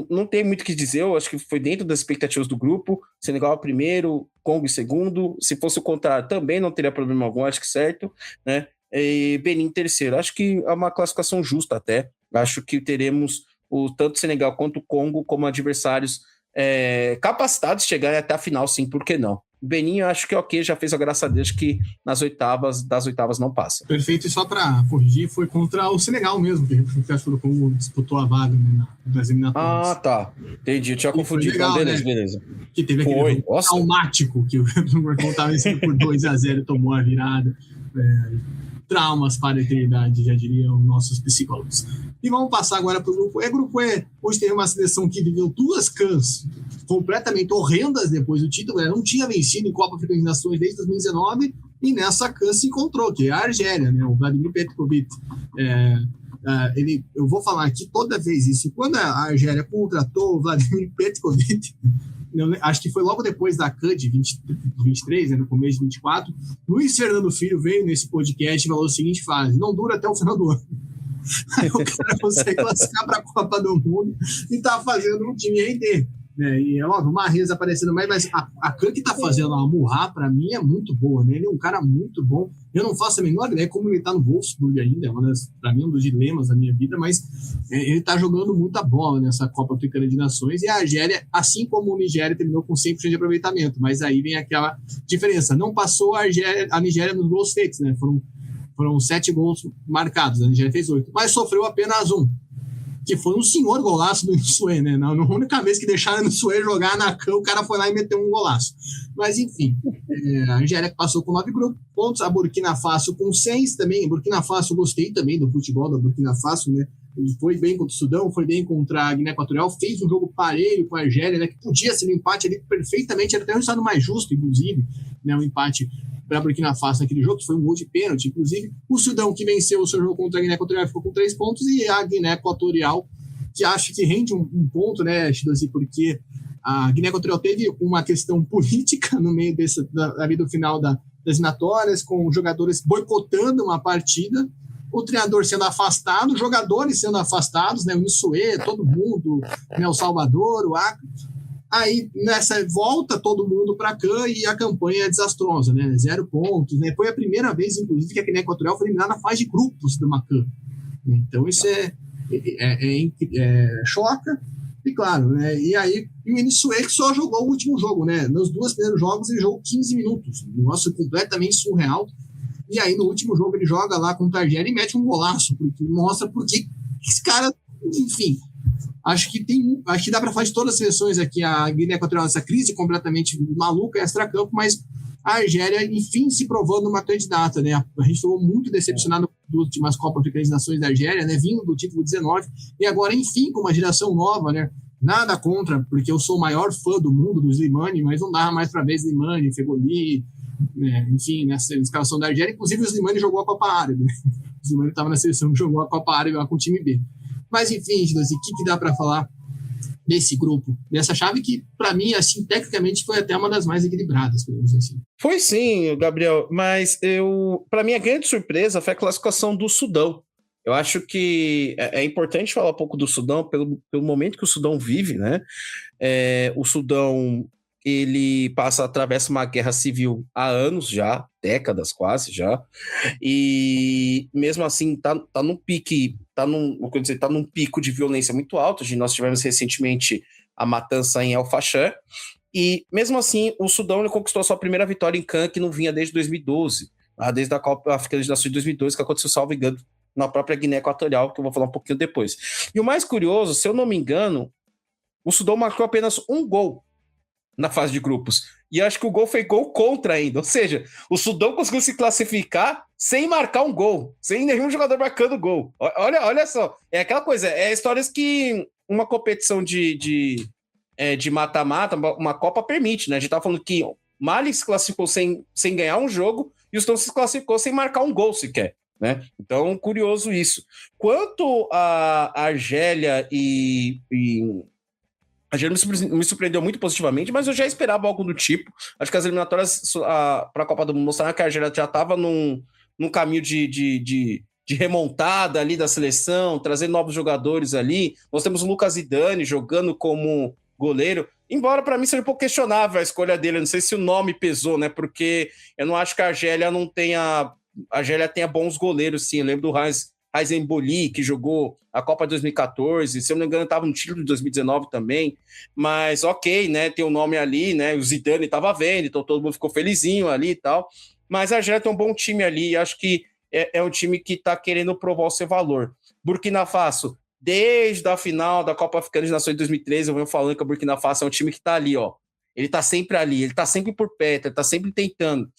Speaker 3: não tem muito o que dizer, eu acho que foi dentro das expectativas do grupo. Senegal primeiro, Congo em segundo. Se fosse o contrário, também não teria problema algum, acho que certo, né? E Benin terceiro. Acho que é uma classificação justa até. Acho que teremos tanto o Senegal quanto o Congo como adversários capacitados de chegar até a final, sim, por que não? O Benin, eu acho que ok, já fez a graça a Deus que das oitavas não passa.
Speaker 2: Perfeito, e só para corrigir, foi contra o Senegal mesmo, que o Congo disputou a vaga, né, nas eliminatórias.
Speaker 3: Ah, tá. Entendi, eu tinha confundido.
Speaker 2: Legal,
Speaker 3: beleza.
Speaker 2: Que teve aquele traumático que o Congo estava vencendo por 2-0 e tomou a virada. Traumas para a eternidade, já diriam nossos psicólogos. E vamos passar agora para o grupo E. Grupo E, hoje teve uma seleção que viveu duas CANs completamente horrendas depois do título. Ela não tinha vencido em Copa Africana de Nações desde 2019 e nessa CAN se encontrou, que é a Argélia, né? O Vladimir Petkovic. Eu vou falar aqui toda vez isso. Quando a Argélia contratou o Vladimir Petkovic, acho que foi logo depois da CAN de 23, né, no começo de 24, Luiz Fernando Filho veio nesse podcast e falou a seguinte frase: não dura até o final do ano. Aí o cara consegue classificar para a Copa do Mundo e tá fazendo um time render. E é óbvio, o Mahrez aparecendo mais, mas a CAN que tá fazendo a Murra, para mim, é muito boa, né? Ele é um cara muito bom. Eu não faço a menor ideia como ele tá no Wolfsburg ainda, para mim é um dos dilemas da minha vida, mas ele tá jogando muita bola nessa Copa Africana de Nações, e a Argélia, assim como o Nigéria, terminou com 100% de aproveitamento, mas aí vem aquela diferença. Não passou a Nigéria nos gols feitos, né? Foram 7 gols marcados, a Nigéria fez 8, mas sofreu apenas 1. Que foi um senhor golaço do Nsue, né? Na única vez que deixaram o Nsue jogar na CAN, o cara foi lá e meteu um golaço. Mas, enfim, a Nigéria passou com 9 pontos, a Burkina Faso com 6 também. A Burkina Faso, gostei também do futebol da Burkina Faso, né? Ele foi bem contra o Sudão, foi bem contra a Guiné Equatorial, fez um jogo parelho com a Argélia, né? Que podia ser um empate ali perfeitamente, era até um resultado mais justo, inclusive, né? Um empate para a Burkina Faso naquele jogo, que foi um gol de pênalti, inclusive. O Sudão, que venceu o seu jogo contra a Guiné Equatorial, ficou com 3 pontos, e a Guiné Equatorial, que acho que rende um ponto, né, Chidozi, porque a Guiné Equatorial teve uma questão política no meio ali do final da das eliminatórias, com jogadores boicotando uma partida, o treinador sendo afastado, os jogadores sendo afastados, né? O Nissuê, todo mundo, né? O Salvador, o Acre. Aí, nessa volta, todo mundo para cá e a campanha é desastrosa, né? 0 pontos, né? Foi a primeira vez, inclusive, que a Guiné Equatorial foi eliminada na fase de grupos do Macan. Então, isso choca. E claro, né? E aí, o Nissuê que só jogou o último jogo, né? Nos 2 primeiros jogos, ele jogou 15 minutos. Um negócio completamente surreal. E aí, no último jogo, ele joga lá contra a Argélia e mete um golaço, porque mostra porque esse cara, enfim, acho que dá para falar de todas as seleções aqui, a Guiné Equatorial, essa crise completamente maluca, extra-campo, mas a Argélia, enfim, se provando uma candidata, né? A gente ficou muito decepcionado com as últimas Copas Africanas das Nações da Argélia, né? Vindo do título 19, e agora, enfim, com uma geração nova, né? Nada contra, porque eu sou o maior fã do mundo do Slimani, mas não dava mais para ver Slimani, Fegoli, enfim, nessa escalação da Argélia. Inclusive, o Slimani jogou a Copa Árabe, né? O Slimani estava na seleção que jogou a Copa Árabe lá com o time B. Mas, enfim, o que dá para falar desse grupo, dessa chave que, para mim, assim, tecnicamente foi até uma das mais equilibradas, por exemplo assim.
Speaker 3: Foi sim, Gabriel, mas para mim a grande surpresa foi a classificação do Sudão. Eu acho que é importante falar um pouco do Sudão pelo momento que o Sudão vive, né? O Sudão, ele atravessa uma guerra civil há anos já, décadas quase já, e mesmo assim tá num pique, tá num pico de violência muito alto. Nós tivemos recentemente a matança em El Fasher, e mesmo assim o Sudão ele conquistou a sua primeira vitória em CAN, que não vinha desde 2012, desde a Copa Africana de Nações de 2012, que aconteceu, salvo engano, na própria Guiné Equatorial, que eu vou falar um pouquinho depois. E o mais curioso, se eu não me engano, o Sudão marcou apenas um gol na fase de grupos. E acho que o gol foi gol contra ainda. Ou seja, o Sudão conseguiu se classificar sem marcar um gol, sem nenhum jogador marcando gol. Olha só, é aquela coisa, histórias que uma competição de mata-mata, uma Copa permite, né? A gente tava falando que Mali se classificou sem ganhar um jogo e o Sudão se classificou sem marcar um gol sequer. Né? Então, curioso isso. Quanto a Argélia a Argélia me surpreendeu muito positivamente, mas eu já esperava algo do tipo. Acho que as eliminatórias para a Copa do Mundo mostraram que a Argélia já estava num caminho de remontada ali da seleção, trazendo novos jogadores ali. Nós temos o Lucas Zidane jogando como goleiro, embora para mim seja um pouco questionável a escolha dele. Eu não sei se o nome pesou, né? Porque eu não acho que a Argélia tenha bons goleiros, sim. Eu lembro do Raisen Boli, que jogou a Copa de 2014, se eu não me engano, estava no título de 2019 também, mas ok, né, tem um nome ali, né, o Zidane estava vendo, então todo mundo ficou felizinho ali e tal, mas a Argélia tem um bom time ali, e acho que é um time que está querendo provar o seu valor. Burkina Faso, desde a final da Copa Africana de Nações de 2013, eu venho falando que o Burkina Faso é um time que está ali, ó, ele está sempre ali, ele está sempre por perto, ele está sempre tentando,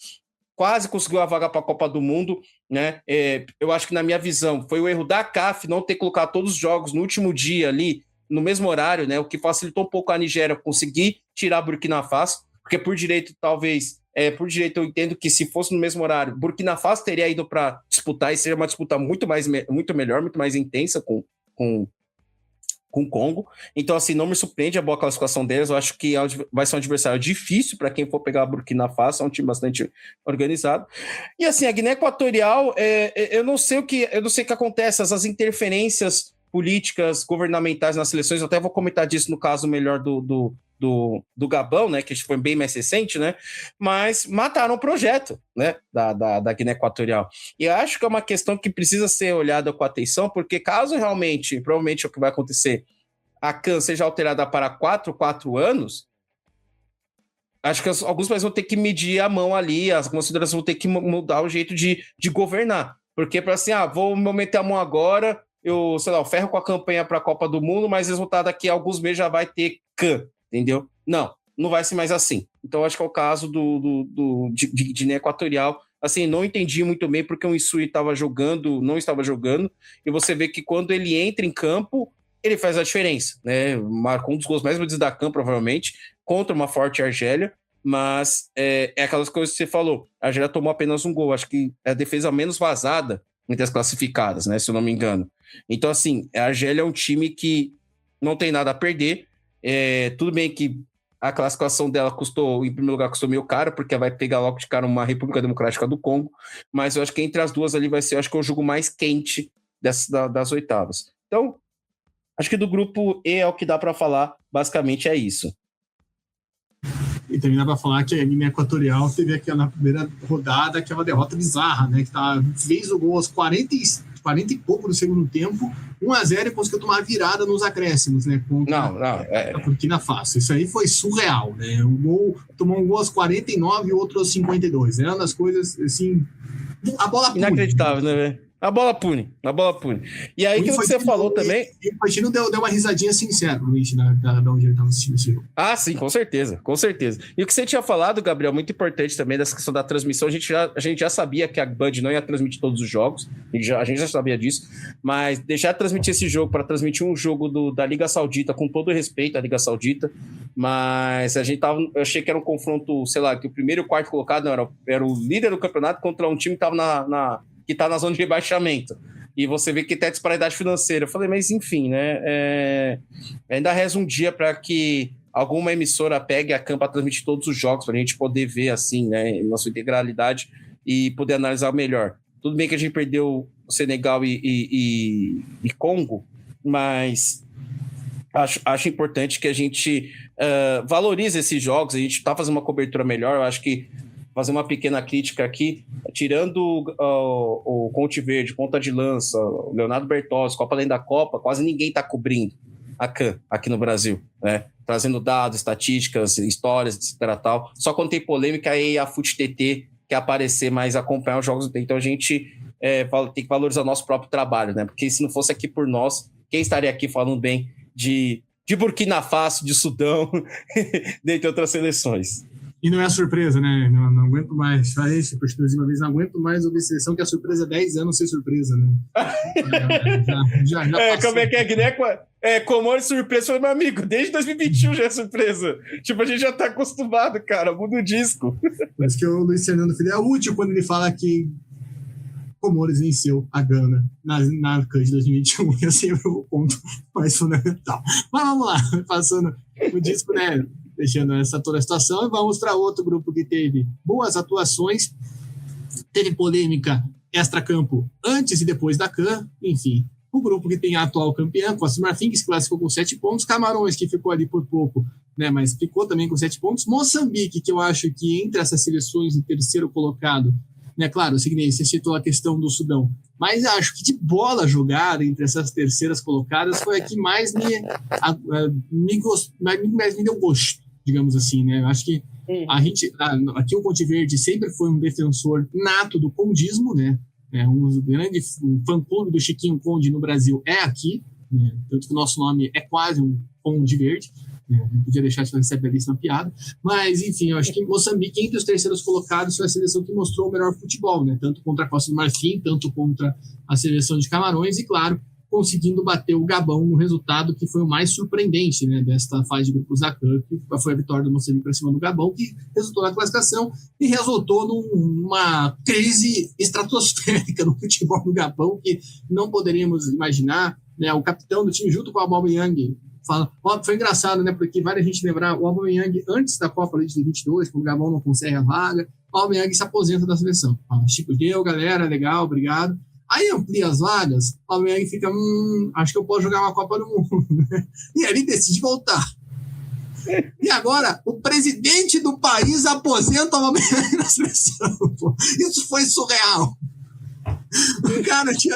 Speaker 3: quase conseguiu a vaga para a Copa do Mundo, né? Eu acho que, na minha visão, foi o erro da CAF não ter colocado todos os jogos no último dia ali, no mesmo horário, né? O que facilitou um pouco a Nigéria conseguir tirar Burkina Faso, porque por direito, talvez, eu entendo que se fosse no mesmo horário, Burkina Faso teria ido para disputar, e seria uma disputa muito melhor, muito mais intensa com o Congo. Então, assim, não me surpreende a boa classificação deles. Eu acho que vai ser um adversário difícil para quem for pegar a Burkina Faso. É um time bastante organizado. E, assim, a Guiné Equatorial, eu não sei o que acontece, essas interferências políticas, governamentais nas seleções. Eu até vou comentar disso no caso melhor do Gabão, né, que foi bem mais recente, né, mas mataram o projeto, né, da Guiné Equatorial. E eu acho que é uma questão que precisa ser olhada com atenção, porque caso provavelmente é o que vai acontecer, a CAN seja alterada para 4 anos, acho que alguns países vão ter que medir a mão ali, algumas federações vão ter que mudar o jeito de governar, porque para assim, vou meter a mão agora, eu ferro com a campanha para a Copa do Mundo, mas o resultado daqui a alguns meses já vai ter CAN. Entendeu? Não vai ser mais assim. Então, acho que é o caso de Guiné Equatorial. Assim, não entendi muito bem porque o Insui não estava jogando, e você vê que quando ele entra em campo, ele faz a diferença, né? Marcou um dos gols mais bonitos da CAN, provavelmente, contra uma forte Argélia, mas é aquelas coisas que você falou. A Argélia tomou apenas um gol, acho que é a defesa menos vazada entre as classificadas, né? Se eu não me engano. Então, assim, a Argélia é um time que não tem nada a perder. Tudo bem que A classificação dela em primeiro lugar, custou meio caro, porque vai pegar logo de cara uma República Democrática do Congo, mas eu acho que entre as duas ali vai ser, acho que é o jogo mais quente das oitavas. Então, acho que do grupo E é o que dá para falar, basicamente é isso.
Speaker 2: E também dá para falar que a Guiné Equatorial teve aquela primeira rodada, aquela derrota bizarra, né? Que fez o gol aos 40 e pouco do segundo tempo, 1-0 e conseguiu tomar virada nos acréscimos, né? A Burkina Faso. Isso aí foi surreal, né? Tomou um gol aos 49 e outro aos 52. Era uma das coisas, assim... A bola pune.
Speaker 3: Inacreditável, né, velho? A bola pune. E aí, aquilo que você falou também...
Speaker 2: O Infantino deu uma risadinha sincera, Luiz, da onde ele estava assistindo esse jogo.
Speaker 3: Ah, sim, com certeza. E o que você tinha falado, Gabriel, muito importante também, dessa questão da transmissão, a gente já sabia que a Band não ia transmitir todos os jogos, a gente já sabia disso, mas deixar de transmitir esse jogo para transmitir um jogo da Liga Saudita, com todo respeito à Liga Saudita, mas eu achei que era um confronto, sei lá, que o primeiro e o quarto colocado era o líder do campeonato contra um time que estava que tá na zona de rebaixamento. E você vê que tem disparidade financeira. Eu falei, mas enfim, né? Ainda resta um dia para que alguma emissora pegue a CAN para transmitir todos os jogos, para a gente poder ver assim, né, na sua integralidade e poder analisar melhor. Tudo bem que a gente perdeu o Senegal e Congo, mas acho importante que a gente valorize esses jogos. A gente está fazendo uma cobertura melhor. Eu acho que fazer uma pequena crítica aqui, tirando o Conte Verde, Ponta de Lança, o Leonardo Bertozzi, Copa Além da Copa, quase ninguém está cobrindo a CAN aqui no Brasil, né? Trazendo dados, estatísticas, histórias, etc. Tal. Só quando tem polêmica, aí a FUT TT quer aparecer, mais acompanhar os jogos. Então a gente tem que valorizar o nosso próprio trabalho, né? Porque se não fosse aqui por nós, quem estaria aqui falando bem de Burkina Faso, de Sudão, dentre outras seleções?
Speaker 2: E não é surpresa, né? Não aguento mais. Falei isso por uma vez, não aguento mais ouvir seleção que a surpresa é 10 anos ser surpresa, né? Já
Speaker 3: como é que é, Guiné? Comores surpresa. Falei, meu amigo, desde 2021 já é surpresa. Tipo, a gente já tá acostumado, cara. Muda o disco.
Speaker 2: Por isso que o Luiz Fernando Filho é útil quando ele fala que Comores venceu a Gana na CAN de 2021. Esse é sempre o ponto mais fundamental. Mas vamos lá, passando o disco, né? Deixando toda a situação, e vamos para outro grupo que teve boas atuações, teve polêmica extra-campo antes e depois da CAN, enfim, o grupo que tem a atual campeã, Costa do Marfim, que se classificou com 7 pontos, Camarões, que ficou ali por pouco, né, mas ficou também com 7 pontos, Moçambique, que eu acho que entre essas seleções em terceiro colocado, né, claro, você citou a questão do Sudão, mas acho que de bola jogada entre essas terceiras colocadas foi a que mais me deu gosto, digamos assim, né? Eu acho que aqui o Conte Verde sempre foi um defensor nato do condismo, né? Um fã-clube do Chiquinho Conde no Brasil é aqui, né? Tanto que o nosso nome é quase um Conde Verde, né? Não podia deixar de fazer essa belíssima piada, mas enfim, eu acho que Moçambique, entre os terceiros colocados, foi a seleção que mostrou o melhor futebol, né? Tanto contra a Costa do Marfim, tanto contra a seleção de Camarões e, claro, conseguindo bater o Gabão no resultado que foi o mais surpreendente, né, desta fase de grupos da CAN, que foi a vitória do Moçambique para cima do Gabão, que resultou na classificação e resultou numa crise estratosférica no futebol do Gabão que não poderíamos imaginar, né? O capitão do time, junto com o Aubameyang, foi engraçado, né, porque vale a gente lembrar, o Aubameyang, antes da Copa de 2022, quando o Gabão não consegue a vaga, o Aubameyang se aposenta da seleção. Chico deu, galera, legal, obrigado. Aí amplia as vagas, o Aubameyang fica, acho que eu posso jogar uma Copa do Mundo. E ele decide voltar. E agora, o presidente do país aposenta o Aubameyang na seleção. Pô. Isso foi surreal. O cara tinha...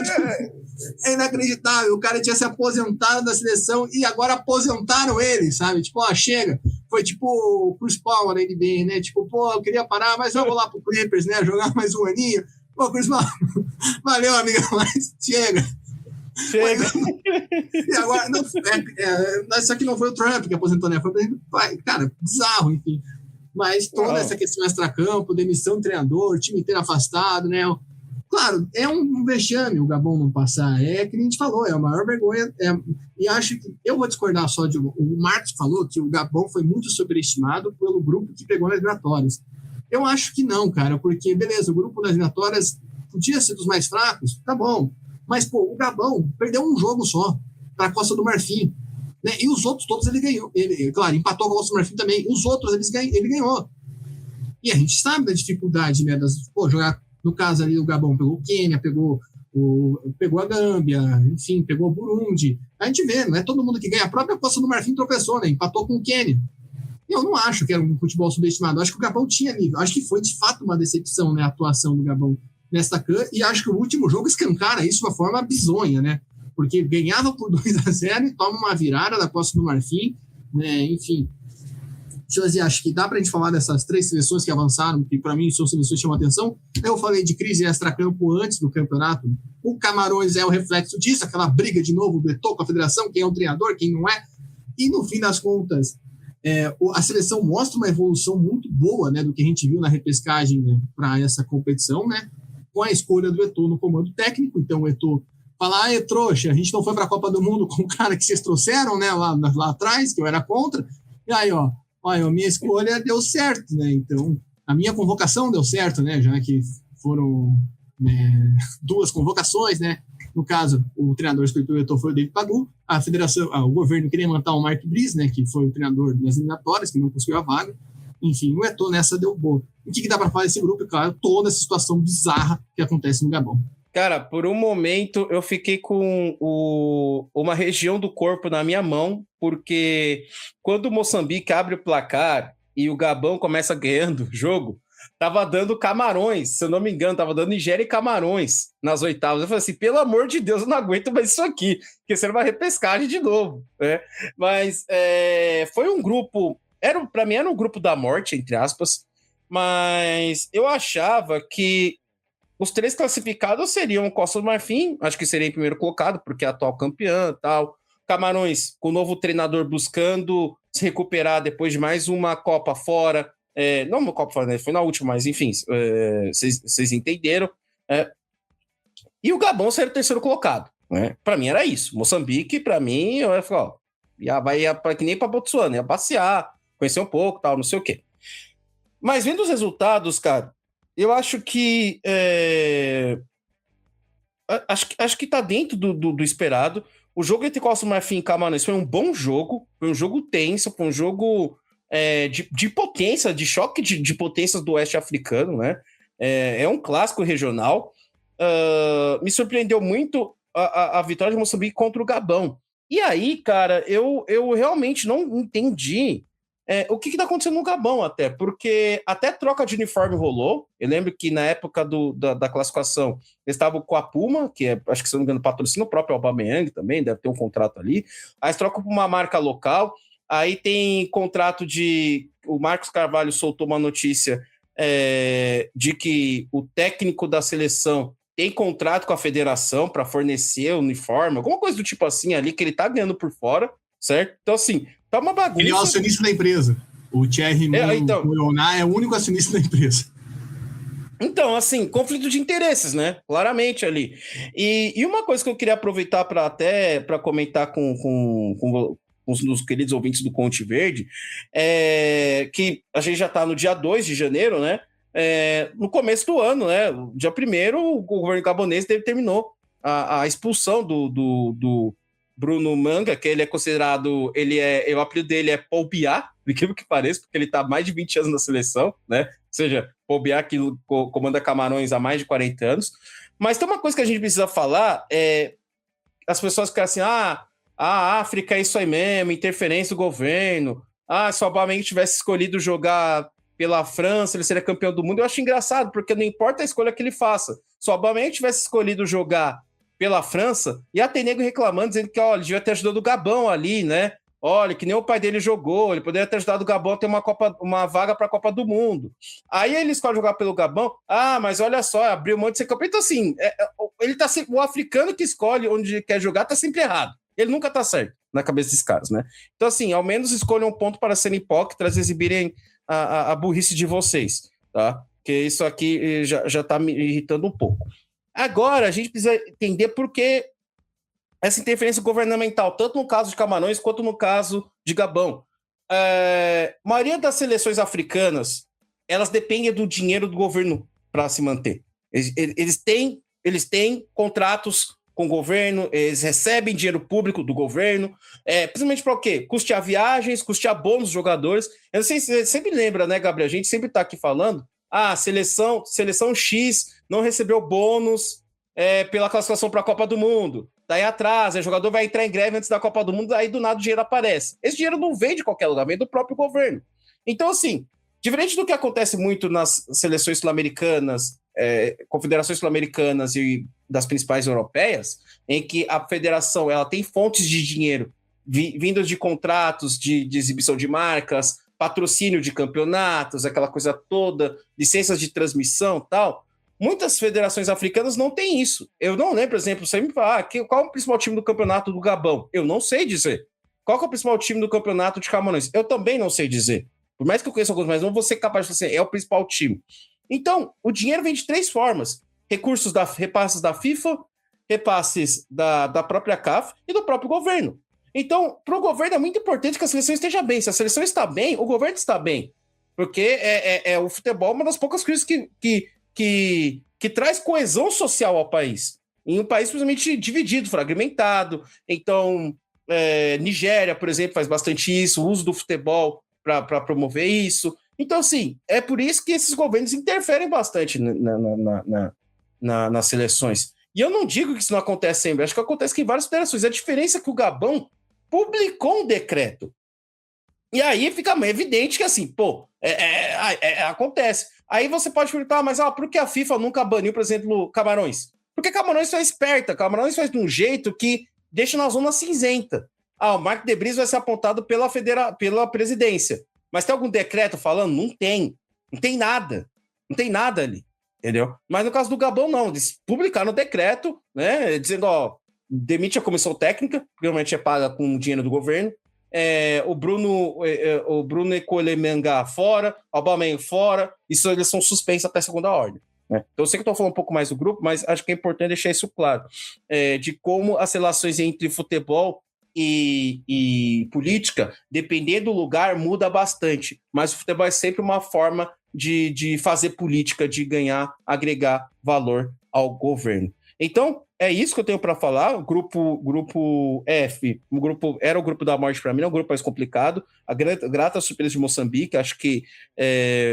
Speaker 2: É inacreditável. O cara tinha se aposentado da seleção e agora aposentaram ele, sabe? Tipo, chega. Foi tipo o Chris Paul na NBA, né? Tipo, eu queria parar, mas eu vou lá pro Clippers, né? Jogar mais um aninho. Pô, Chris Paul, valeu, amiga, mas chega. E agora, isso aqui não foi o Trump que aposentou, né? Foi, cara, bizarro, enfim. Mas toda essa questão extracampo, demissão do treinador, time inteiro afastado, né? Claro, é um vexame o Gabão não passar. É que a gente falou, é a maior vergonha. E acho que eu vou discordar só de... O Marcos falou que o Gabão foi muito sobreestimado pelo grupo que pegou nas eliminatórias. Eu acho que não, cara, porque, beleza, o grupo das eliminatórias podia ser dos mais fracos, tá bom. Mas, o Gabão perdeu um jogo só para a Costa do Marfim. né? E os outros todos ele ganhou. Claro, empatou com o Costa do Marfim também. Os outros ele ganhou. E a gente sabe da dificuldade, né? Jogar, no caso ali, o Gabão pegou o Quênia, pegou a Gâmbia, enfim, pegou o Burundi. A gente vê, não é todo mundo que ganha. A própria Costa do Marfim tropeçou, né? Empatou com o Quênia. Eu não acho que era um futebol subestimado. Eu acho que o Gabão tinha nível. Acho que foi, de fato, uma decepção, né, a atuação do Gabão nesta CAN. E acho que o último jogo escancara isso de uma forma bizonha, né? Porque ganhava por 2-0 e toma uma virada da Costa do Marfim, né? Enfim. Deixa eu dizer, acho que dá para a gente falar dessas 3 seleções que avançaram, que para mim são seleções que chamam atenção. Eu falei de crise extracampo antes do campeonato. O Camarões é o reflexo disso, aquela briga de novo do Eto'o com a federação, quem é o treinador, quem não é. E no fim das contas, a seleção mostra uma evolução muito boa, né, do que a gente viu na repescagem, né, para essa competição, né, com a escolha do Eto'o no comando técnico. Então o Eto'o fala, trouxa, a gente não foi para a Copa do Mundo com o cara que vocês trouxeram, né, lá atrás, que eu era contra. E aí, a minha escolha deu certo, né? Então, a minha convocação deu certo, né? Já que foram 2 convocações, né? No caso, o treinador escolhido pelo Eto'o foi o David Pagu. A federação, o governo queria manter o Mark Brice, né? Que foi o treinador das eliminatórias, que não conseguiu a vaga. Enfim, o Eto'o nessa deu boa. O que dá para falar desse grupo? Claro, toda essa situação bizarra que acontece no Gabão.
Speaker 3: Cara, por um momento eu fiquei com uma região do corpo na minha mão, porque quando o Moçambique abre o placar e o Gabão começa ganhando o jogo, tava dando Camarões, se eu não me engano, tava dando Nigéria e Camarões nas oitavas. Eu falei assim, pelo amor de Deus, eu não aguento mais isso aqui, porque será uma repescagem de novo, né? Mas foi um grupo, para mim era um grupo da morte, entre aspas, mas eu achava que os 3 classificados seriam Costa do Marfim, acho que seria em primeiro colocado, porque é atual campeã e tal. Camarões, com o novo treinador buscando se recuperar depois de mais uma Copa fora. Não uma Copa fora, né? Foi na última, mas enfim, vocês entenderam. E o Gabão seria o terceiro colocado. Né? Para mim era isso. Moçambique, para mim, eu ia falar, ia que nem para Botsuana, ia passear, conhecer um pouco, tal, não sei o quê. Mas vendo os resultados, cara, eu acho que acho que tá dentro do esperado. O jogo entre Costa do Marfim e Camarões foi um bom jogo, foi um jogo tenso, foi um jogo de potência, de choque de potências do oeste africano, né? É um clássico regional. Me surpreendeu muito a vitória de Moçambique contra o Gabão. E aí, cara, eu realmente não entendi o que está acontecendo no Gabão até, porque até troca de uniforme rolou. Eu lembro que na época da classificação eles estavam com a Puma, que acho que se não me engano patrocina o próprio Aubameyang também, deve ter um contrato ali. Aí eles trocam para uma marca local, aí tem contrato o Marcos Carvalho soltou uma notícia de que o técnico da seleção tem contrato com a federação para fornecer o uniforme, alguma coisa do tipo assim ali, que ele tá ganhando por fora, certo? Então assim, tá uma bagunça.
Speaker 2: Ele é o acionista da empresa. O Thierry Moyoná é o único acionista da empresa.
Speaker 3: Então, assim, conflito de interesses, né? Claramente ali. E uma coisa que eu queria aproveitar para comentar com os queridos ouvintes do Conte Verde, que a gente já está no dia 2 de janeiro, né? No começo do ano, né? Dia 1º, o governo gabonês determinou a expulsão do Bruno Manga, que ele é considerado, o apelido dele é Paul Biá, incrível que pareça, porque ele está há mais de 20 anos na seleção, né? Ou seja, Paul Biá que comanda Camarões há mais de 40 anos. Mas tem uma coisa que a gente precisa falar, as pessoas ficam assim, a África é isso aí mesmo, interferência do governo, se o Aubameyang tivesse escolhido jogar pela França, ele seria campeão do mundo. Eu acho engraçado, porque não importa a escolha que ele faça, se o Aubameyang tivesse escolhido jogar pela França, ia ter nego reclamando, dizendo que ele devia ter ajudado o Gabão ali, né? Olha, que nem o pai dele jogou, ele poderia ter ajudado o Gabão a ter uma vaga para a Copa do Mundo. Aí ele escolhe jogar pelo Gabão, mas olha só, abriu mão de ser campeão. Então, assim, o africano que escolhe onde ele quer jogar tá sempre errado. Ele nunca tá certo na cabeça desses caras, né? Então, assim, ao menos escolham um ponto para serem hipócritas e exibirem a burrice de vocês, tá? Porque isso aqui já tá me irritando um pouco. Agora, a gente precisa entender por que essa interferência governamental, tanto no caso de Camarões quanto no caso de Gabão. A maioria das seleções africanas, elas dependem do dinheiro do governo para se manter. Eles têm contratos com o governo, eles recebem dinheiro público do governo, principalmente para o quê? Custear viagens, custear bônus dos jogadores. Eu não sei se você sempre lembra, né, Gabriel? A gente sempre está aqui falando, seleção X não recebeu bônus pela classificação para a Copa do Mundo. Daí atrasa, o jogador vai entrar em greve antes da Copa do Mundo, aí do nada o dinheiro aparece. Esse dinheiro não vem de qualquer lugar, vem do próprio governo. Então, assim, diferente do que acontece muito nas seleções sul-americanas, confederações sul-americanas e das principais europeias, em que a federação ela tem fontes de dinheiro vindos de contratos de exibição de marcas, patrocínio de campeonatos, aquela coisa toda, licenças de transmissão e tal. Muitas federações africanas não têm isso. Eu não lembro, por exemplo, você me fala, qual é o principal time do campeonato do Gabão? Eu não sei dizer. Qual é o principal time do campeonato de Camarões? Eu também não sei dizer. Por mais que eu conheça alguns, mas não vou ser capaz de dizer, é o principal time. Então, o dinheiro vem de 3 formas. Repasses da FIFA, repasses da própria CAF e do próprio governo. Então, para o governo é muito importante que a seleção esteja bem. Se a seleção está bem, o governo está bem. Porque o futebol é uma das poucas coisas que traz coesão social ao país. Em um país principalmente dividido, fragmentado. Então, Nigéria, por exemplo, faz bastante isso, o uso do futebol para promover isso. Então, assim, é por isso que esses governos interferem bastante nas seleções. E eu não digo que isso não acontece sempre, acho que acontece em várias federações. A diferença é que o Gabão publicou um decreto. E aí fica evidente que, assim, acontece. Aí você pode perguntar, mas por que a FIFA nunca baniu, por exemplo, Camarões? Porque Camarões foi esperta, Camarões faz de um jeito que deixa na zona cinzenta. O Marc de Vries vai ser apontado pela presidência. Mas tem algum decreto falando? Não tem. Não tem nada. Não tem nada ali. Entendeu? Mas no caso do Gabão, não. Eles publicaram o decreto, né? Dizendo, demite a comissão técnica, que realmente é paga com dinheiro do governo. O Bruno Ekolemanga fora, o Aubameyang fora. Isso eles são suspensos até segunda ordem. Né? Então eu sei que estou falando um pouco mais do grupo, mas acho que é importante deixar isso claro. De como as relações entre futebol e política, dependendo do lugar, muda bastante. Mas o futebol é sempre uma forma de fazer política, de agregar valor ao governo. Então, é isso que eu tenho para falar. O grupo F, era o grupo da morte para mim, é um grupo mais complicado. A grata surpresa de Moçambique, acho que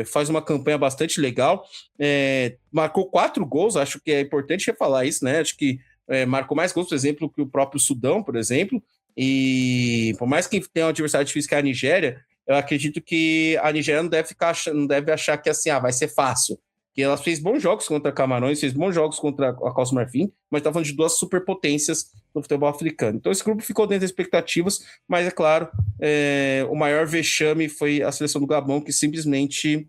Speaker 3: faz uma campanha bastante legal. Marcou 4 gols, acho que é importante falar isso, né? Acho que marcou mais gols, por exemplo, que o próprio Sudão, por exemplo. E por mais que tenha um adversário difícil que é a Nigéria, eu acredito que a Nigéria não deve achar que assim, vai ser fácil. Que ela fez bons jogos contra Camarões, fez bons jogos contra a Costa do Marfim, mas está falando de 2 superpotências no futebol africano. Então esse grupo ficou dentro das expectativas, mas é claro, o maior vexame foi a seleção do Gabão, que simplesmente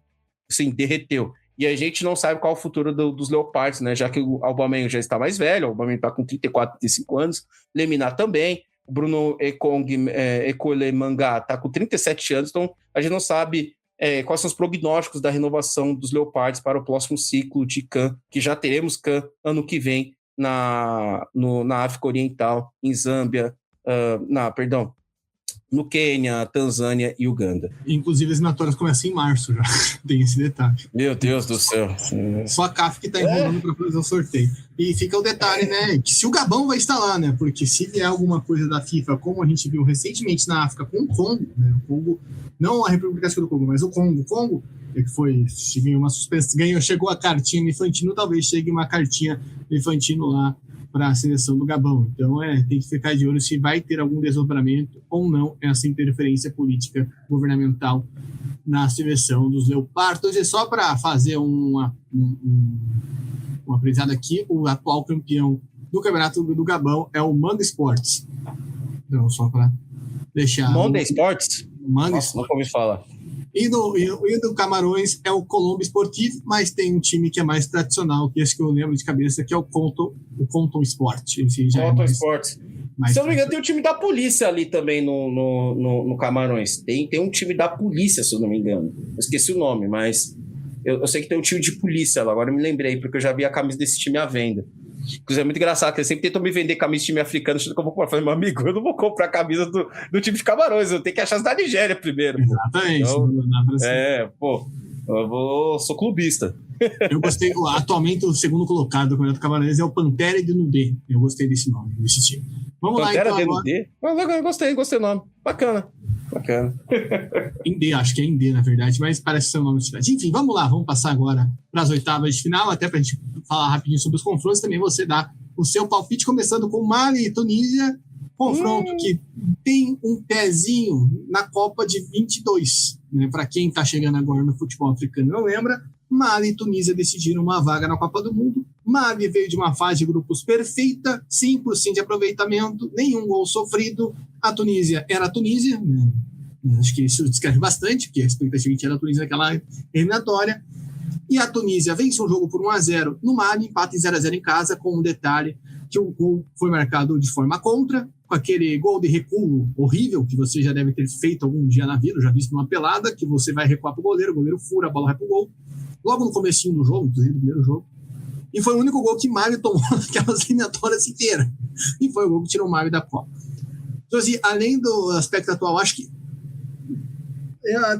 Speaker 3: derreteu. E a gente não sabe qual é o futuro dos Leopards, né? Já que o Aubameyang já está mais velho, o Aubameyang está com 34, 35 anos, Lemina também, o Bruno Ekolemanga está com 37 anos, então a gente não sabe quais são os prognósticos da renovação dos Leopards para o próximo ciclo de CAN, que já teremos CAN ano que vem na África Oriental, em Zâmbia, no Quênia, Tanzânia e Uganda.
Speaker 2: Inclusive as eliminatórias começam em março já, tem esse detalhe.
Speaker 3: Meu Deus do céu.
Speaker 2: Só a CAF que está enrolando para fazer o sorteio. E fica o detalhe, né, que se o Gabão vai estar lá, né, porque se vier alguma coisa da FIFA, como a gente viu recentemente na África com o Congo, né, o Congo, não a República do Congo, mas o Congo, que foi, uma suspensão, chegou a cartinha no Infantino, talvez chegue uma cartinha no Infantino lá para a seleção do Gabão. Então, tem que ficar de olho se vai ter algum desdobramento ou não essa interferência política governamental na seleção dos Leopardos. E só para fazer uma aprendizado aqui, o atual campeão do campeonato do Gabão é o Manga Sports. Então, só para deixar...
Speaker 3: Manga Sports?
Speaker 2: Manga
Speaker 3: Sports. Nunca ouvi falar.
Speaker 2: E do Camarões é o Colombo Esportivo, mas tem um time que é mais tradicional, que esse que eu lembro de cabeça, que é o Compton Sport.
Speaker 3: Compton Sport. Se eu não me engano, tem o time da polícia ali também no Camarões. Tem um time da polícia, se eu não me engano. Eu esqueci o nome, mas eu sei que tem um time de polícia lá. Agora eu me lembrei, porque eu já vi a camisa desse time à venda. Inclusive é muito engraçado, porque eles sempre tentam me vender camisa de time africano, achando que eu vou comprar. Eu falei, meu amigo, eu não vou comprar camisa do time de Camarões, eu tenho que achar as da Nigéria primeiro.
Speaker 2: Exatamente.
Speaker 3: Então, Sou clubista.
Speaker 2: Eu gostei, atualmente o segundo colocado do Campeonato Cavalense é o Pantera de Nudê. Eu gostei desse nome, desse time. Vamos
Speaker 3: Pantera
Speaker 2: lá, então.
Speaker 3: Pantera de Nudê? Gostei do nome. Bacana.
Speaker 2: Indê, acho que é Indê, na verdade, mas parece ser o nome da cidade. Enfim, vamos lá, vamos passar agora para as oitavas de final, até para a gente falar rapidinho sobre os confrontos. Também você dá o seu palpite, começando com Mali e Tunísia. Confronto que tem um pezinho na Copa de 22. Né? Para quem está chegando agora no futebol africano não lembra, Mali e Tunísia decidiram uma vaga na Copa do Mundo. Mali veio de uma fase de grupos perfeita, 100% de aproveitamento, nenhum gol sofrido. A Tunísia era a Tunísia, né? Acho que isso descreve bastante, porque a expectativa era a Tunísia naquela eliminatória. E a Tunísia vence um jogo por 1-0 no Mali, empata em 0-0 em casa, com um detalhe que o gol foi marcado de forma contra, com aquele gol de recuo horrível que você já deve ter feito algum dia na vida, já visto numa pelada, que você vai recuar para o goleiro fura, a bola vai para o gol. Logo no comecinho do jogo, inclusive no primeiro jogo. E foi o único gol que Mali tomou naquelas eliminatórias inteiras. E foi o gol que tirou o Mali da Copa. Então, assim, além do aspecto atual, acho que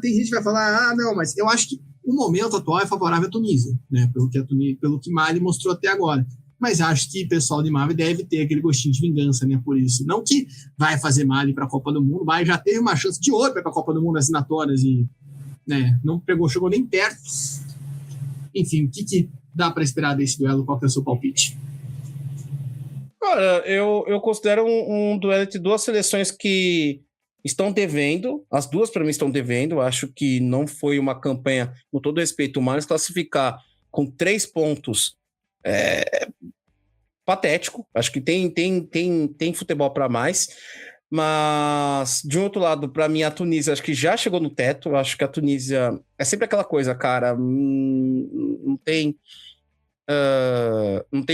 Speaker 2: tem gente que vai falar, não, mas eu acho que o momento atual é favorável à Tunísia, né? Pelo que Mali mostrou até agora. Mas acho que o pessoal de Mali deve ter aquele gostinho de vingança, né? Por isso. Não que vai fazer Mali para a Copa do Mundo, mas já teve uma chance de ouro para a Copa do Mundo nas eliminatórias e né, não chegou nem perto. Enfim, o que dá para esperar desse duelo? Qual que é o seu palpite?
Speaker 3: Cara, eu considero um duelo entre duas seleções que estão devendo, as duas para mim estão devendo. Acho que não foi uma campanha, com todo respeito, mas classificar com 3 pontos patético. Acho que tem futebol para mais. Mas, de um outro lado, para mim, a Tunísia acho que já chegou no teto. Acho que a Tunísia é sempre aquela coisa, cara, não tem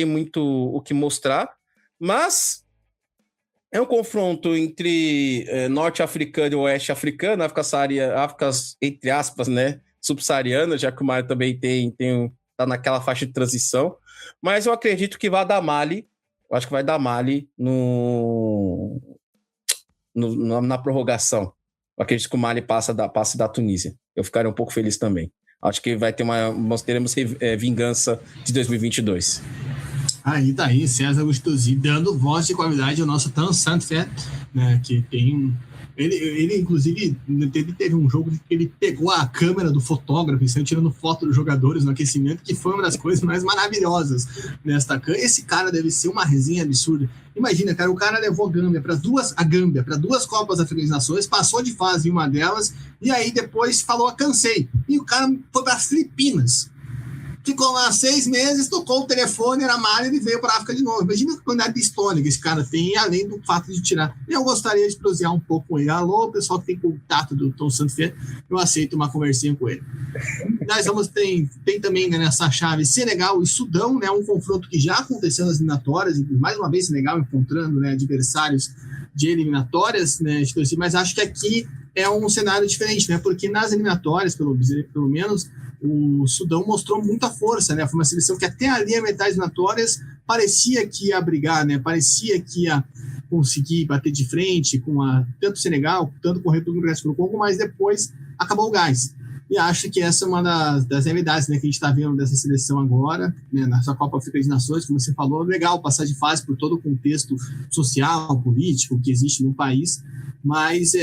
Speaker 3: muito o que mostrar, mas é um confronto entre norte-africano e oeste-africano, África, entre aspas, né, subsaariana, já que o Mali também tá naquela faixa de transição, mas eu acredito que vai dar Mali, acho que vai dar Mali na prorrogação. Eu acredito que o Mali passe da Tunísia. Eu ficaria um pouco feliz também. Acho que nós teremos vingança de 2022.
Speaker 2: Aí tá aí, César Gustosi, dando voz de qualidade ao nosso Tan Santé, né, que tem... Ele inclusive, teve um jogo que ele pegou a câmera do fotógrafo e saiu tirando foto dos jogadores no aquecimento, que foi uma das coisas mais maravilhosas nesta câmera. Esse cara deve ser uma resenha absurda. Imagina, cara, o cara levou a Gâmbia para duas Copas Africanas Nações, passou de fase em uma delas, e aí depois falou, cansei. E o cara foi para as Filipinas. Ficou lá 6 meses, tocou o telefone, era Mali e veio para a África de novo. Imagina a quantidade de história que esse cara tem, além do fato de tirar. Eu gostaria de prosear um pouco com ele. Alô, pessoal que tem contato do Tom Santos, eu aceito uma conversinha com ele. Nós tem também, né, nessa chave Senegal e Sudão, né, um confronto que já aconteceu nas eliminatórias, e mais uma vez Senegal encontrando, né, adversários de eliminatórias, né, mas acho que aqui é um cenário diferente, né, porque nas eliminatórias, pelo menos, o Sudão mostrou muita força, né? Foi uma seleção que até ali, a metade das eliminatórias, parecia que ia brigar, né? Parecia que ia conseguir bater de frente com tanto o Senegal, tanto com a República Democrática do Congo, mas depois acabou o gás. E acho que essa é uma das realidades, né, que a gente está vendo dessa seleção agora, né, nessa Copa Africana de Nações, como você falou, legal passar de fase por todo o contexto social, político que existe no país, mas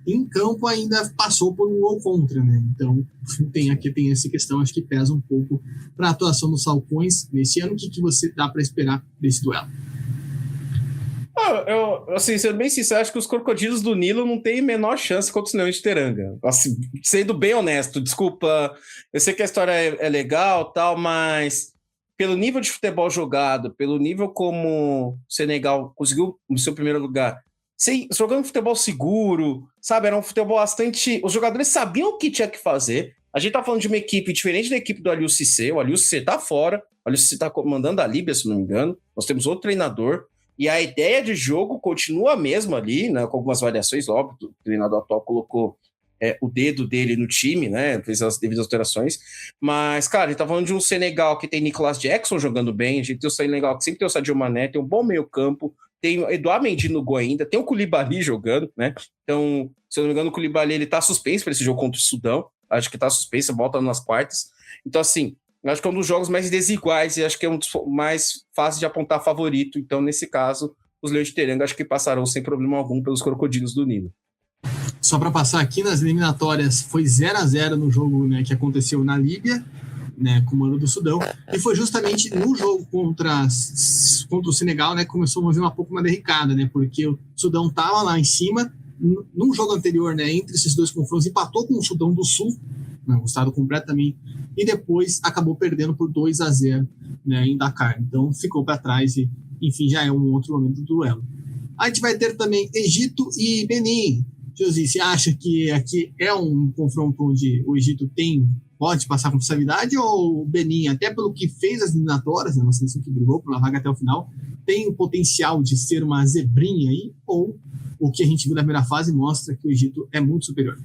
Speaker 2: em campo ainda passou por um gol contra, né? Então tem essa questão, acho que pesa um pouco para a atuação dos Falcões nesse ano. O que você dá para esperar desse duelo?
Speaker 3: Eu, assim, sendo bem sincero, acho que os crocodilos do Nilo não têm menor chance contra os leões de Teranga. Assim, sendo bem honesto, desculpa, eu sei que a história é legal, tal, mas pelo nível de futebol jogado, pelo nível como o Senegal conseguiu o seu primeiro lugar, jogando futebol seguro, sabe? Era um futebol bastante... Os jogadores sabiam o que tinha que fazer. A gente tá falando de uma equipe diferente da equipe do Aliou Cissé. O Aliou Cissé tá fora. O Aliou Cissé tá comandando a Líbia, se não me engano. Nós temos outro treinador. E a ideia de jogo continua a mesma ali, né? Com algumas variações, óbvio. O treinador atual colocou o dedo dele no time, né? Fez as devidas alterações. Mas, cara, a gente tá falando de um Senegal que tem Nicolas Jackson jogando bem. A gente tem o Senegal que sempre tem o Sadio Mané, tem um bom meio campo. Tem o Edouard Mendy no gol ainda, tem o Koulibaly jogando, né? Então, se eu não me engano, o Koulibaly ele tá suspenso para esse jogo contra o Sudão. acho que tá suspensa, volta nas quartas. Então, assim, eu acho que é um dos jogos mais desiguais e acho que é um dos mais fáceis de apontar favorito. Então, nesse caso, os Leões de Teranga acho que passarão sem problema algum pelos Crocodilos do Nilo.
Speaker 2: Só para passar aqui nas eliminatórias, foi 0-0 no jogo, né, que aconteceu na Líbia, né, com o Mano do Sudão, e foi justamente no jogo contra o Senegal, né, começou a mover um pouco uma derricada, né, porque o Sudão estava lá em cima, num jogo anterior, né, entre esses dois confrontos, empatou com o Sudão do Sul, né, um estado completamente, e depois acabou perdendo por 2-0, né, em Dakar, então ficou para trás e, enfim, já é um outro momento do duelo. A gente vai ter também Egito e Benin. Josi, você acha que aqui é um confronto onde o Egito pode passar com facilidade, ou o Benin, até pelo que fez as eliminatórias, né, uma seleção que brigou por uma vaga até o final, tem o potencial de ser uma zebrinha aí, ou o que a gente viu na primeira fase mostra que o Egito é muito superior?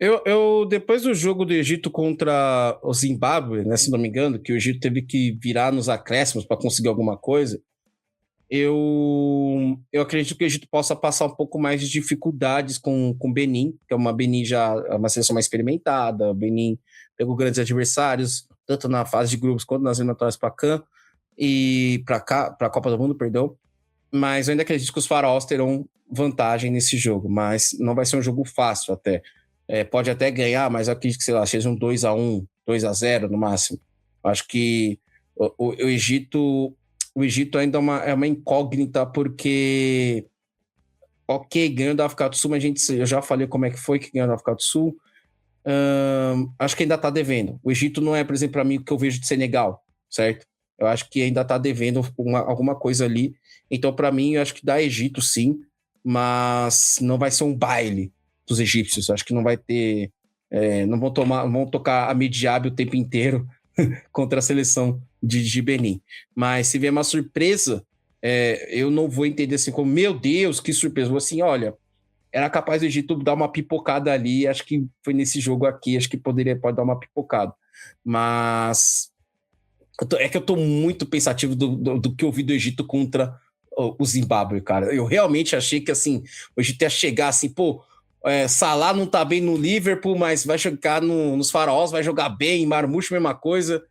Speaker 3: Eu depois do jogo do Egito contra o Zimbábue, né, se não me engano, que o Egito teve que virar nos acréscimos para conseguir alguma coisa, eu acredito que o Egito possa passar um pouco mais de dificuldades com o Benin, que é uma Benin já uma seleção mais experimentada. O Benin pegou grandes adversários, tanto na fase de grupos quanto nas eliminatórias para CAN e para a Copa do Mundo, perdão. Mas eu ainda acredito que os faraós terão vantagem nesse jogo, mas não vai ser um jogo fácil até. Pode até ganhar, mas eu acredito que, sei lá, seja um 2-1, 2-0 no máximo. Acho que o Egito ainda é uma incógnita, porque ok, ganhou da África do Sul, mas eu já falei como é que foi que ganhou da África do Sul. Acho que ainda está devendo. O Egito não é, por exemplo, para mim, o que eu vejo de Senegal, certo? Eu acho que ainda está devendo alguma coisa ali. Então, para mim, eu acho que dá Egito, sim, mas não vai ser um baile dos egípcios. Eu acho que não vai ter... não vão tocar a Midiabe o tempo inteiro contra a seleção de Benin. Mas se vier uma surpresa, eu não vou entender assim como, meu Deus, que surpresa. Vou assim, olha, era capaz do Egito dar uma pipocada ali, acho que foi nesse jogo aqui, acho que pode dar uma pipocada. Mas é que eu tô muito pensativo do que eu vi do Egito contra o Zimbábue, cara. Eu realmente achei que, assim, o Egito ia chegar assim, pô, Salah não tá bem no Liverpool, mas vai jogar nos Faraós, vai jogar bem, Marmouche, mesma coisa.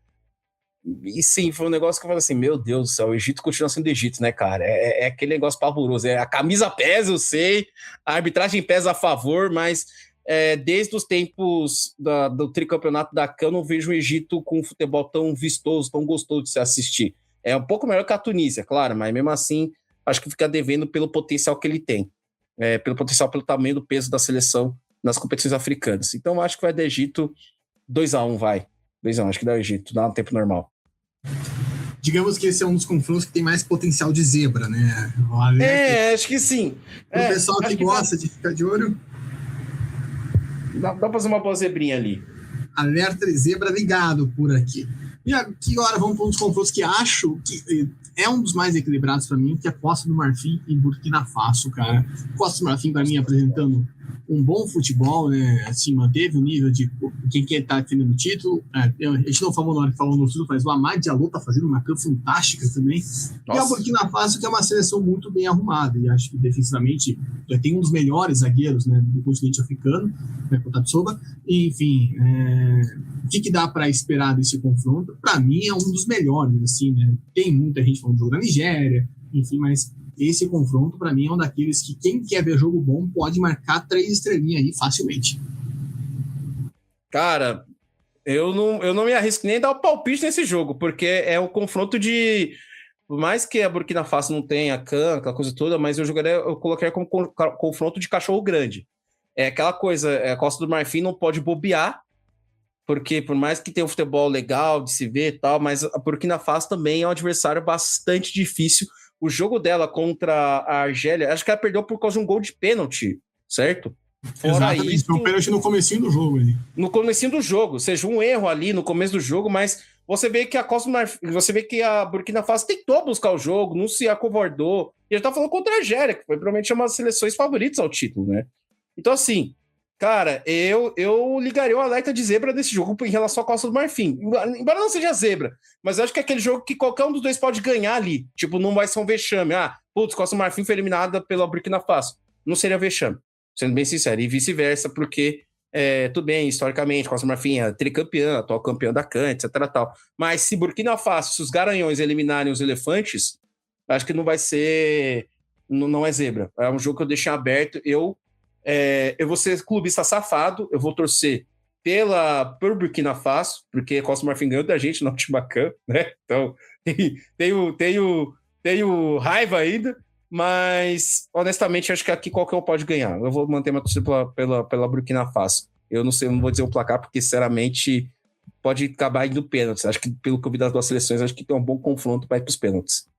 Speaker 3: E sim, foi um negócio que eu falei assim, meu Deus do céu, o Egito continua sendo Egito, né, cara? É aquele negócio pavoroso. A camisa pesa, eu sei, a arbitragem pesa a favor, mas desde os tempos do tricampeonato da CAN, eu não vejo o Egito com um futebol tão vistoso, tão gostoso de se assistir. É um pouco melhor que a Tunísia, claro, mas mesmo assim, acho que fica devendo pelo potencial que ele tem. Pelo potencial, pelo tamanho do peso da seleção nas competições africanas. Então, acho que vai dar Egito 2-1, vai. 2-1, acho que dá o Egito, dá um tempo normal.
Speaker 2: Digamos que esse é um dos confrontos que tem mais potencial de zebra, né?
Speaker 3: Acho que sim.
Speaker 2: O pessoal que gosta de ficar de olho.
Speaker 3: Dá pra fazer uma boa zebrinha ali.
Speaker 2: Alerta de zebra ligado por aqui. E aqui agora vamos para um dos confrontos que acho que é um dos mais equilibrados para mim, que é Costa do Marfim e Burkina Faso, cara. Costa do Marfim, para mim, apresentando um bom futebol, né? Assim, manteve o nível de quem quer estar defendendo o título. A gente não falou na hora que falou no título, mas o Amad Diallo tá fazendo uma campo fantástica também. Nossa. E a Burkina Faso, que é uma seleção muito bem arrumada, e acho que defensivamente já tem um dos melhores zagueiros, né, do continente africano, né, o Tatsoba. Enfim, o que dá para esperar desse confronto? Para mim é um dos melhores, assim, né? Tem muita gente falando do jogo da Nigéria, enfim, mas esse confronto, para mim, é um daqueles que quem quer ver jogo bom pode marcar 3 estrelinhas aí facilmente.
Speaker 3: Cara, eu não me arrisco nem a dar o palpite nesse jogo, porque é um confronto de... Por mais que a Burkina Faso não tenha CAN, aquela coisa toda, mas eu colocaria como confronto de cachorro grande. É aquela coisa, a Costa do Marfim não pode bobear, porque por mais que tenha um futebol legal de se ver e tal, mas a Burkina Faso também é um adversário bastante difícil. O jogo dela contra a Argélia, acho que ela perdeu por causa de um gol de pênalti, certo?
Speaker 2: Fora exatamente, isso, um pênalti no comecinho do jogo ali.
Speaker 3: No comecinho do jogo, ou seja, um erro ali no começo do jogo, mas você vê que a Burkina Faso tentou buscar o jogo, não se acovardou. E a gente tá falando contra a Argélia, que foi provavelmente uma das seleções favoritas ao título, né? Então, assim, cara, eu ligaria o alerta de zebra desse jogo em relação à Costa do Marfim. Embora não seja zebra, mas eu acho que é aquele jogo que qualquer um dos dois pode ganhar ali. Tipo, não vai ser um vexame. Costa do Marfim foi eliminada pela Burkina Faso. Não seria vexame. sendo bem sincero, e vice-versa, porque tudo bem, historicamente, Costa do Marfim é tricampeã, atual campeão da CAN, etc. Tal. Mas se Burkina Faso, se os garanhões eliminarem os elefantes, acho que não vai ser... Não é zebra. É um jogo que eu deixei aberto. Eu vou ser clubista safado, eu vou torcer por Burkina Faso, porque Costa do Marfim ganhou da gente na última CAN, né? Então, tenho raiva ainda, mas honestamente acho que aqui qualquer um pode ganhar. Eu vou manter minha torcida pela Burkina Faso. Eu não sei, não vou dizer o placar, porque sinceramente pode acabar indo pênaltis. Acho que pelo que eu vi das duas seleções, acho que tem um bom confronto para ir para os pênaltis.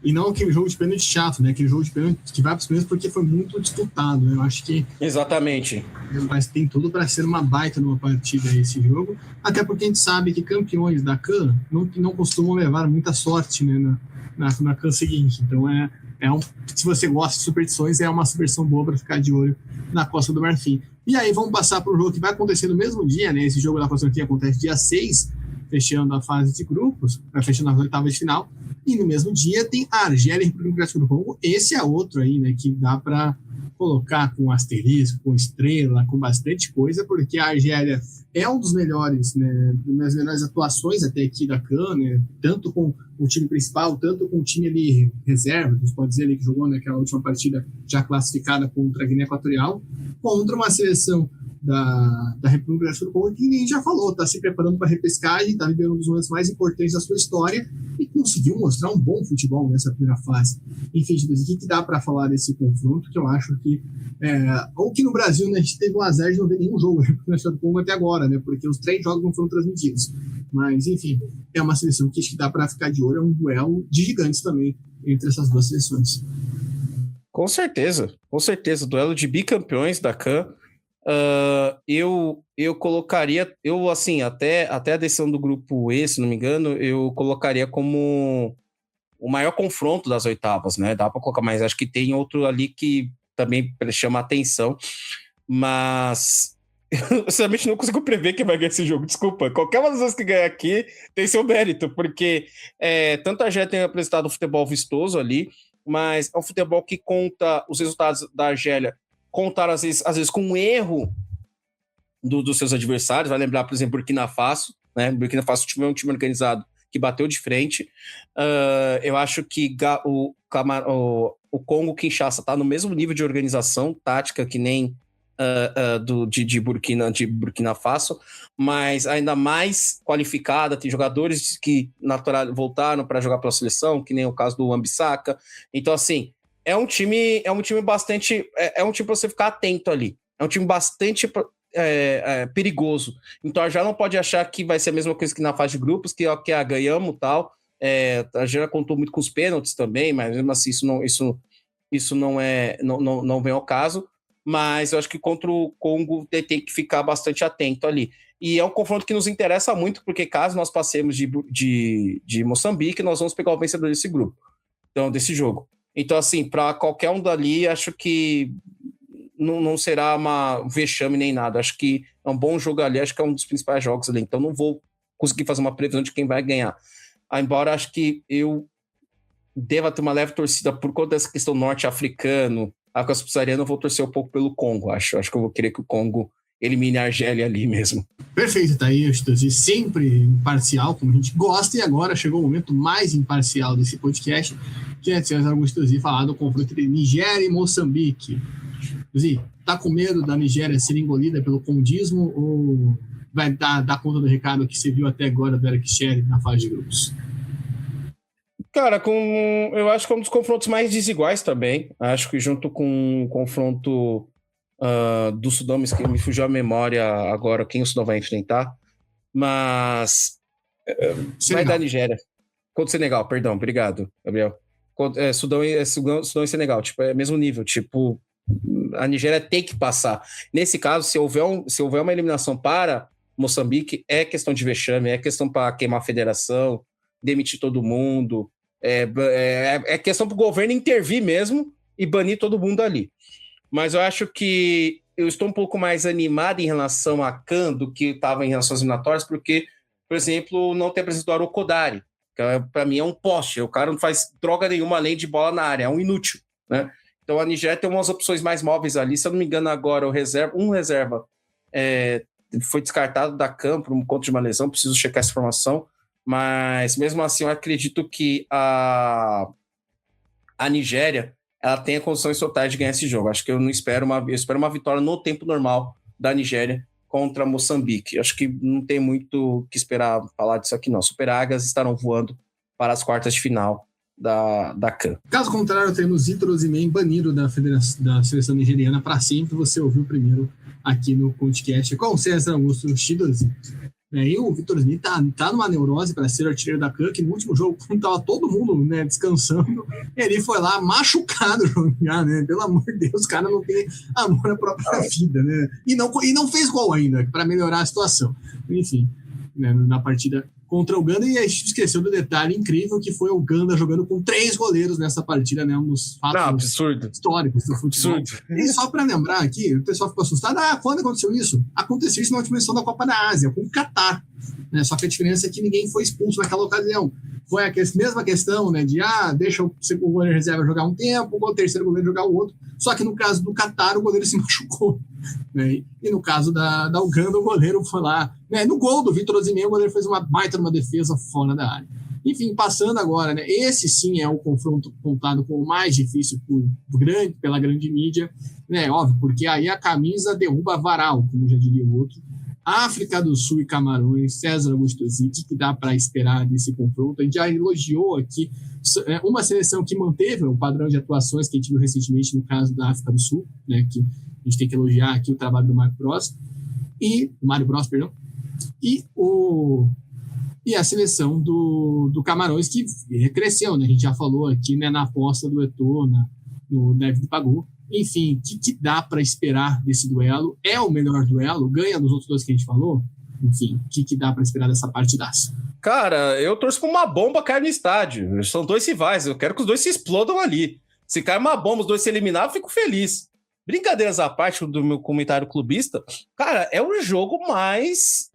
Speaker 2: E não aquele jogo de pênalti chato, né? Aquele jogo de pênalti que vai para os pênaltis porque foi muito disputado, né? Eu acho que...
Speaker 3: Exatamente.
Speaker 2: Mas tem tudo para ser uma baita numa partida esse jogo, até porque a gente sabe que campeões da CAN não costumam levar muita sorte, né, na CAN seguinte. Então, se você gosta de superstições, é uma superstição boa para ficar de olho na Costa do Marfim. E aí vamos passar para o jogo que vai acontecer no mesmo dia, né? Esse jogo da Costa do Marfim acontece dia 6, fechando a fase de grupos, fechando as oitavas de final. E no mesmo dia tem a Argélia e a República Democrática do Congo. Esse é outro aí, né, que dá para colocar com asterisco, com estrela, com bastante coisa, porque a Argélia é um dos melhores, né, das melhores atuações até aqui da CAN, né, tanto com o time principal, tanto com o time ali reserva, que a gente pode dizer ali que jogou naquela última partida já classificada contra a Guiné Equatorial, contra uma seleção da República do Congo, que ninguém já falou, está se preparando para a repescagem, está vivendo um dos momentos mais importantes da sua história e conseguiu mostrar um bom futebol nessa primeira fase. Enfim, o que dá para falar desse confronto, que eu acho que ou que no Brasil, né, a gente teve o azar de não ver nenhum jogo da República do Congo até agora, né, porque os 3 jogos não foram transmitidos. Mas, enfim, é uma seleção que acho que dá para ficar de olho, é um duelo de gigantes também entre essas duas seleções.
Speaker 3: Com certeza, duelo de bicampeões da CAN. Eu colocaria, assim, até a decisão do grupo E, se não me engano, eu colocaria como o maior confronto das oitavas, né? Dá para colocar mais, acho que tem outro ali que também chama atenção, mas eu sinceramente não consigo prever quem vai ganhar esse jogo, desculpa. Qualquer uma das vezes que ganhar aqui tem seu mérito, porque tanto a Argélia tem apresentado um futebol vistoso ali, mas é um futebol que conta os resultados da Argélia, contar às vezes com um erro dos seus adversários. Vai lembrar, por exemplo, Burkina Faso, né? Burkina Faso é um time organizado que bateu de frente. Eu acho que o Congo-Kinshasa está no mesmo nível de organização tática que nem de Burkina Faso, mas ainda mais qualificada. Tem jogadores que voltaram para jogar pela seleção, que nem o caso do Wan-Bissaka. Então, assim, é um time bastante... É um time para você ficar atento ali. É um time bastante perigoso. Então, já não pode achar que vai ser a mesma coisa que na fase de grupos, que ganhamos e tal. A já contou muito com os pênaltis também, mas mesmo assim isso não vem ao caso. Mas eu acho que contra o Congo tem que ficar bastante atento ali. E é um confronto que nos interessa muito, porque caso nós passemos de Moçambique, nós vamos pegar o vencedor desse grupo, então, desse jogo. Então, assim, para qualquer um dali, acho que não será uma vexame nem nada. Acho que é um bom jogo ali, acho que é um dos principais jogos ali. Então, não vou conseguir fazer uma previsão de quem vai ganhar. Embora acho que eu deva ter uma leve torcida por conta dessa questão norte-africano, a subsaariana, eu vou torcer um pouco pelo Congo. Acho que eu vou querer que o Congo elimine a Argélia ali mesmo.
Speaker 2: Perfeito, tá aí, sempre imparcial, como a gente gosta, e agora chegou o momento mais imparcial desse podcast, que é César Augusto Zi falar do confronto entre Nigéria e Moçambique. Zi, tá com medo da Nigéria ser engolida pelo condismo ou vai dar conta do recado que você viu até agora do Eric Sherry na fase de grupos?
Speaker 3: Cara, eu acho que é um dos confrontos mais desiguais também. Acho que junto com o confronto do Sudão, me fugiu a memória agora quem o Sudão vai enfrentar, mas vai dar Nigéria. Contra o Senegal, perdão, obrigado, Gabriel. Sudão e Senegal, tipo, é mesmo nível, tipo, a Nigéria tem que passar. Nesse caso, se houver uma eliminação para Moçambique, é questão de vexame, é questão para queimar a federação, demitir todo mundo, é questão para o governo intervir mesmo e banir todo mundo ali. Mas eu acho que eu estou um pouco mais animado em relação a CAN do que estava em relação às eliminatórias, porque, por exemplo, não tem a presença do Arokodari, que para mim é um poste, o cara não faz droga nenhuma além de bola na área, é um inútil, né? Então a Nigéria tem umas opções mais móveis ali. Se eu não me engano, agora um reserva foi descartado da CAN por um conta de uma lesão, preciso checar essa informação. Mas mesmo assim, eu acredito que a Nigéria ela tem condições totais de ganhar esse jogo. Acho que eu espero uma vitória no tempo normal da Nigéria contra Moçambique. Acho que não tem muito o que esperar falar disso aqui, não. Super Águias estarão voando para as quartas de final da CAN.
Speaker 2: Caso contrário, temos Vitor Osimhen banido da seleção nigeriana para sempre. Você ouviu primeiro aqui no podcast com o César Augusto Chidozi. E o Vitor Osimhen tá numa neurose para ser artilheiro da CAN, que no último jogo, quando tava todo mundo, né, descansando, ele foi lá machucado jogar, né? Pelo amor de Deus, o cara não tem amor à própria vida, né? E não fez gol ainda, para melhorar a situação. Enfim, né, na partida contra o Uganda, e a gente esqueceu do detalhe incrível que foi o Uganda jogando com 3 goleiros nessa partida, né? Um dos fatos históricos do futebol. Absurdo. E só para lembrar aqui, o pessoal ficou assustado. Quando aconteceu isso? Aconteceu isso na última edição da Copa da Ásia, com o Catar. Né? Só que a diferença é que ninguém foi expulso naquela ocasião. Foi a mesma questão, né? De deixa o segundo goleiro reserva jogar um tempo, o terceiro goleiro jogar o outro. Só que no caso do Catar, o goleiro se machucou. Né? E no caso da Uganda, o goleiro foi lá. Né? No gol do Vitor Osimhen, o goleiro fez uma baita numa defesa fora da área. Enfim, passando agora, né? Esse sim é o confronto contado como o mais difícil pela grande mídia. Né? Óbvio, porque aí a camisa derruba varal, como já diria o outro. África do Sul e Camarões, César Augusto Zic, que dá para esperar desse confronto. A gente já elogiou aqui uma seleção que manteve o padrão de atuações que a gente viu recentemente no caso da África do Sul, né, que a gente tem que elogiar aqui o trabalho do Mário Bros, e a seleção do Camarões, que cresceu, né? A gente já falou aqui, né, na aposta do Eto'o, no David Pagou. Enfim, o que dá para esperar desse duelo? É o melhor duelo? Ganha dos outros dois que a gente falou? Enfim, o que dá para esperar dessa partidaça?
Speaker 3: Cara, eu torço pra uma bomba cair no estádio. São 2 rivais, eu quero que os 2 se explodam ali. Se cair uma bomba, os 2 se eliminaram, eu fico feliz. Brincadeiras à parte do meu comentário clubista, cara, é o jogo mais...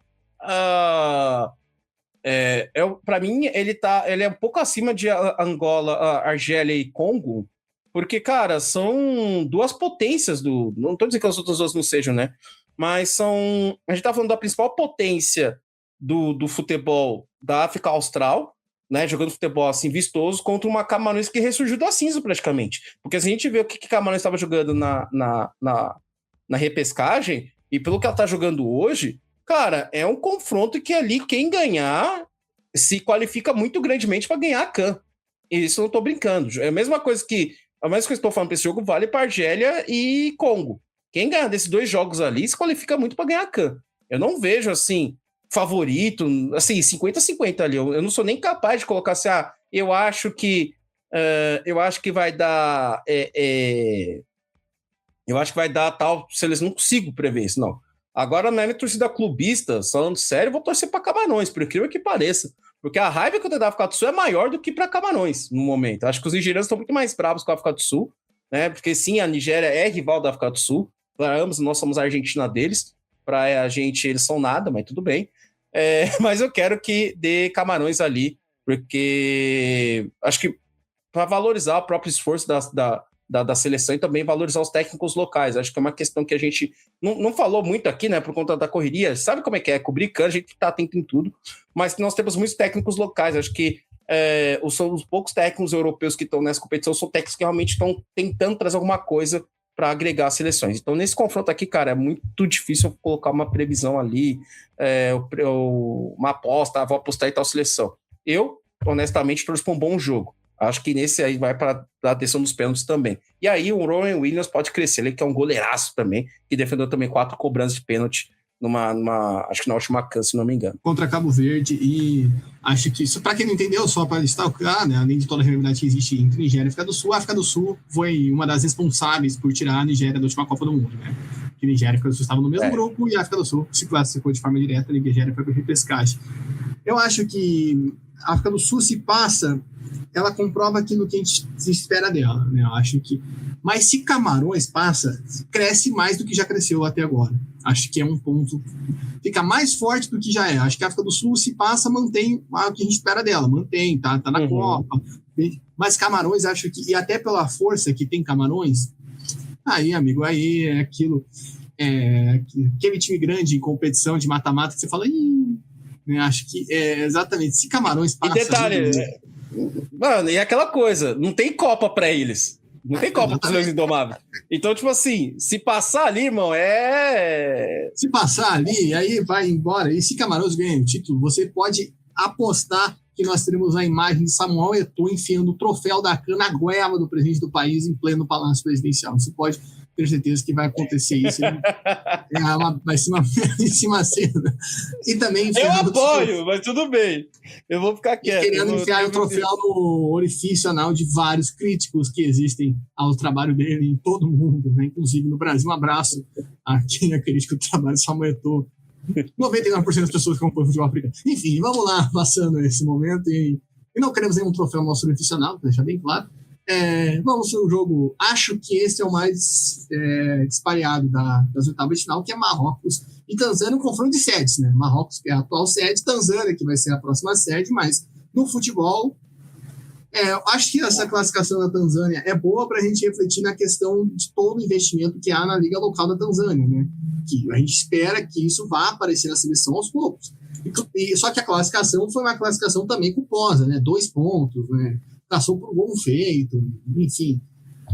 Speaker 3: para mim, ele é um pouco acima de Angola, Argélia e Congo, porque, cara, são 2 potências não tô dizendo que as outras 2 não sejam, né? Mas a gente tá falando da principal potência do futebol da África Austral, né? Jogando futebol assim vistoso contra uma Camarões que ressurgiu da cinza praticamente. Porque se a gente vê o que Camarões estava jogando na repescagem, e pelo que ela tá jogando hoje, cara, é um confronto que ali quem ganhar se qualifica muito grandemente para ganhar a CAN. E isso eu não tô brincando. É a mesma coisa que eu estou falando para esse jogo vale para Argélia e Congo. Quem ganhar desses 2 jogos ali se qualifica muito para ganhar a CAN. Eu não vejo, assim, favorito, assim, 50-50 ali. Eu não sou nem capaz de colocar assim, eu acho que vai dar eu acho que vai dar tal, se eles não consigo prever isso, não. Agora, na minha torcida clubista, falando sério, eu vou torcer para Camarões, por incrível que pareça. Porque a raiva que eu tenho da África do Sul é maior do que para Camarões, no momento. Acho que os nigerianos estão muito mais bravos com a África do Sul, né? Porque sim, a Nigéria é rival da África do Sul. Para ambos, nós somos a Argentina deles. Para a gente, eles são nada, mas tudo bem. Mas eu quero que dê Camarões ali, porque acho que para valorizar o próprio esforço da seleção e também valorizar os técnicos locais. Acho que é uma questão que a gente não falou muito aqui, né, por conta da correria. Sabe como é que é? Cobrir CAN, a gente está atento em tudo, mas nós temos muitos técnicos locais. Acho que são os poucos técnicos europeus que estão nessa competição, são técnicos que realmente estão tentando trazer alguma coisa para agregar as seleções. Então, nesse confronto aqui, cara, é muito difícil colocar uma previsão ali, uma aposta, vou apostar em tal seleção. Eu, honestamente, torço para um bom jogo. Acho que nesse aí vai para a atenção dos pênaltis também. E aí o Rowan Williams pode crescer, ele que é um goleiraço também, que defendeu também 4 cobranças de pênalti acho que na última CAN, se não me engano.
Speaker 2: Contra Cabo Verde, e acho que isso, para quem não entendeu, só para destacar, né, além de toda a rivalidade que existe entre Nigéria e África do Sul, a África do Sul foi uma das responsáveis por tirar a Nigéria da última Copa do Mundo, né? Que Nigéria e África do Sul estavam no mesmo grupo e a África do Sul se classificou de forma direta, e Nigéria foi para repescagem. Eu acho que a África do Sul se passa, ela comprova aquilo que a gente se espera dela, né? Eu acho que Mas se Camarões passa, cresce mais do que já cresceu até agora. Acho que é um ponto. Fica mais forte do que já é. Acho que a África do Sul, se passa, mantém o que a gente espera dela. Mantém, tá na Copa. Mas Camarões, acho que, e até pela força que tem Camarões, aí, amigo, aí é aquilo. Aquele time grande em competição de mata-mata que você fala, acho que exatamente. Se Camarões passa.
Speaker 3: E detalhe, mano, e aquela coisa, não tem Copa pra eles. Não tem Copa pros Leões Indomáveis. Então, tipo assim, se passar ali, irmão,
Speaker 2: Se passar ali, aí vai embora. E se Camarões ganha o título, você pode apostar que nós teremos a imagem de Samuel Eto'o enfiando o troféu da CAN na goela do presidente do país em pleno palácio presidencial. Você pode ter certeza que vai acontecer isso. Vai ser uma belíssima cena. E também...
Speaker 3: Eu apoio, mas tudo bem. Eu vou ficar quieto.
Speaker 2: Querendo enfiar o troféu no orifício anal de vários críticos que existem ao trabalho dele em todo o mundo, né? Inclusive no Brasil. Um abraço a quem é crítico do trabalho de Samuel Eto'o. 99% das pessoas que acompanham o futebol africano. Enfim, vamos lá, passando esse momento. E não queremos nenhum troféu nosso profissional, para deixar bem claro. Vamos para o jogo. Acho que esse é o mais disparado das oitavas de final, que é Marrocos e Tanzânia, um confronto de sedes, né? Marrocos, que é a atual sede, Tanzânia, que vai ser a próxima sede, mas no futebol. Acho que essa classificação da Tanzânia é boa para a gente refletir na questão de todo o investimento que há na liga local da Tanzânia, né? Que a gente espera que isso vá aparecer na seleção aos poucos. Só que a classificação foi uma classificação também culposa, né? 2 pontos, né? Passou por um gol feito, enfim.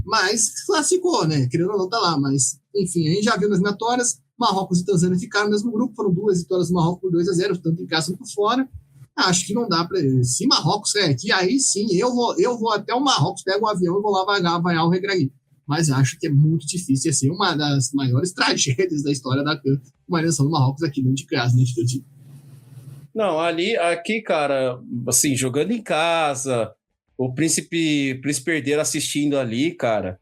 Speaker 2: Mas classificou, né? Querendo ou não, tá lá. Mas, enfim, a gente já viu nas eliminatórias, Marrocos e Tanzânia ficaram no mesmo grupo, foram 2 vitórias do Marrocos por 2-0, tanto em casa quanto por fora. Acho que não dá para. Se Marrocos aqui, aí sim, eu vou até o Marrocos, pego um avião e vou lá vaiar o Regragui. Mas acho que é muito difícil, assim, uma das maiores tragédias da história da CAN, uma eleição do Marrocos aqui dentro de casa, né, Tito?
Speaker 3: Não, aqui, cara, assim, jogando em casa, o príncipe herdeiro assistindo ali, cara,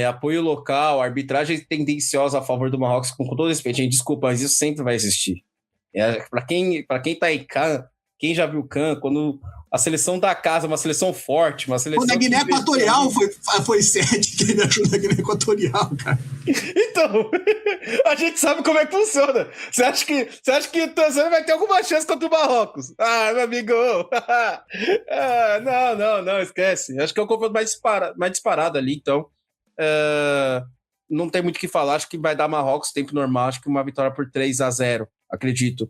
Speaker 3: apoio local, arbitragem tendenciosa a favor do Marrocos, com todo respeito, gente, desculpa, mas isso sempre vai existir. Para quem tá em CAN, quem já viu CAN, quando a seleção da casa, uma seleção forte, uma seleção...
Speaker 2: Quando a Guiné Equatorial foi sede, que ele achou da Guiné Equatorial, cara.
Speaker 3: Então, a gente sabe como é que funciona. Você acha que o Tanzânia vai ter alguma chance contra o Marrocos? Ah, meu amigo! Não, esquece. Acho que é o confronto mais disparado ali, então... não tem muito o que falar, acho que vai dar Marrocos tempo normal, acho que uma vitória por 3-0, acredito.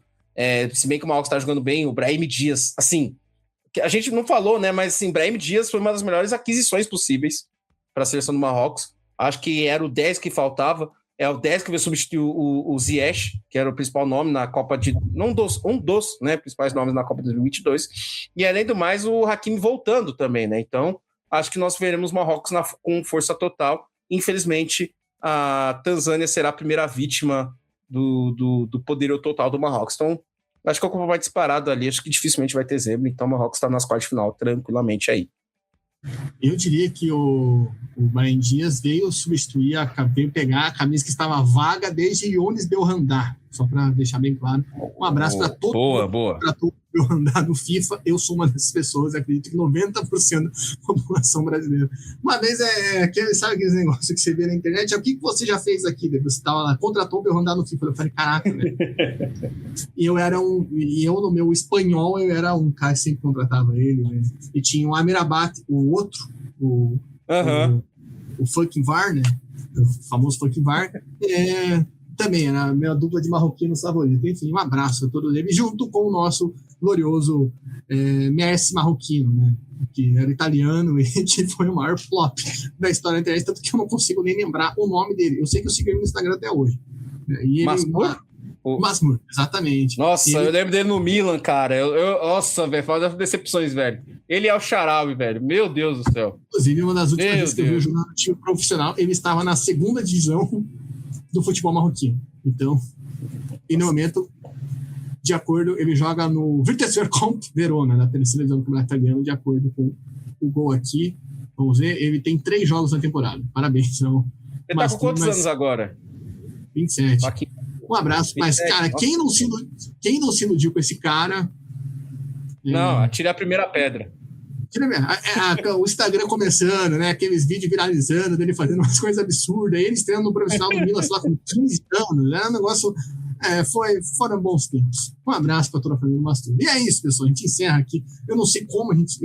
Speaker 3: Se bem que o Marrocos está jogando bem, o Brahim Dias, assim, a gente não falou, né, mas assim, Brahim Dias foi uma das melhores aquisições possíveis para a seleção do Marrocos, acho que era o 10 que faltava, é o 10 que veio substituir o Ziyech, que era o principal nome na Copa de... um dos né, principais nomes na Copa de 2022, e além do mais, o Hakimi voltando também, né, então acho que nós veremos Marrocos com força total. Infelizmente, a Tanzânia será a primeira vítima do poderio total do Marrocos. Então, acho que é o confronto mais disparado ali. Acho que dificilmente vai ter zebra. Então, o Marrocos está nas quartas de final tranquilamente aí.
Speaker 2: Eu diria que o Brahim Dias veio substituir, veio pegar a camisa que estava vaga desde Younes Belhanda. Só para deixar bem claro. Um abraço para todo mundo. Para todo mundo andar no FIFA. Eu sou uma dessas pessoas, acredito que 90% da população brasileira. Uma vez, sabe aqueles negócios que você vê na internet? O que você já fez aqui? Você estava lá, contratou o Belhanda no FIFA. Eu falei, caraca, velho. E eu, no meu espanhol, eu era um cara que sempre contratava ele, né? E tinha o Amirabat, o outro, o fucking VAR, né? O famoso fucking VAR. Também era a minha dupla de marroquinos favorita. Enfim, um abraço a todos eles, junto com o nosso glorioso Messi marroquino, né? Que era italiano e que foi o maior flop da história da internet, tanto que eu não consigo nem lembrar o nome dele. Eu sei que eu sigo ele no Instagram até hoje. Masmur, exatamente.
Speaker 3: Nossa, eu lembro dele no Milan, cara. Nossa, velho, fala das decepções, velho. Ele é o Xarabi, velho. Meu Deus do céu.
Speaker 2: Inclusive, uma das últimas vezes que eu vi jogando no time profissional, ele estava na 2ª divisão do futebol marroquino. Então, e no momento, de acordo, ele joga no Vitesse-Verkamp Verona, na terceira divisão do campeonato italiano, de acordo com o gol aqui. Vamos ver, ele tem 3 jogos na temporada. Parabéns. Não.
Speaker 3: Ele tá com quantos anos agora?
Speaker 2: 27. Um abraço, 27, mas, cara, quem não se iludiu com esse cara...
Speaker 3: Não, atire a primeira pedra.
Speaker 2: O Instagram começando, né? Aqueles vídeos viralizando, dele fazendo umas coisas absurdas, eles treinando no profissional do Milan, sei lá, com 15 anos, né? Um negócio. Foram bons tempos. Um abraço para toda a família do Mastur. E é isso, pessoal. A gente encerra aqui. Eu não sei como a gente.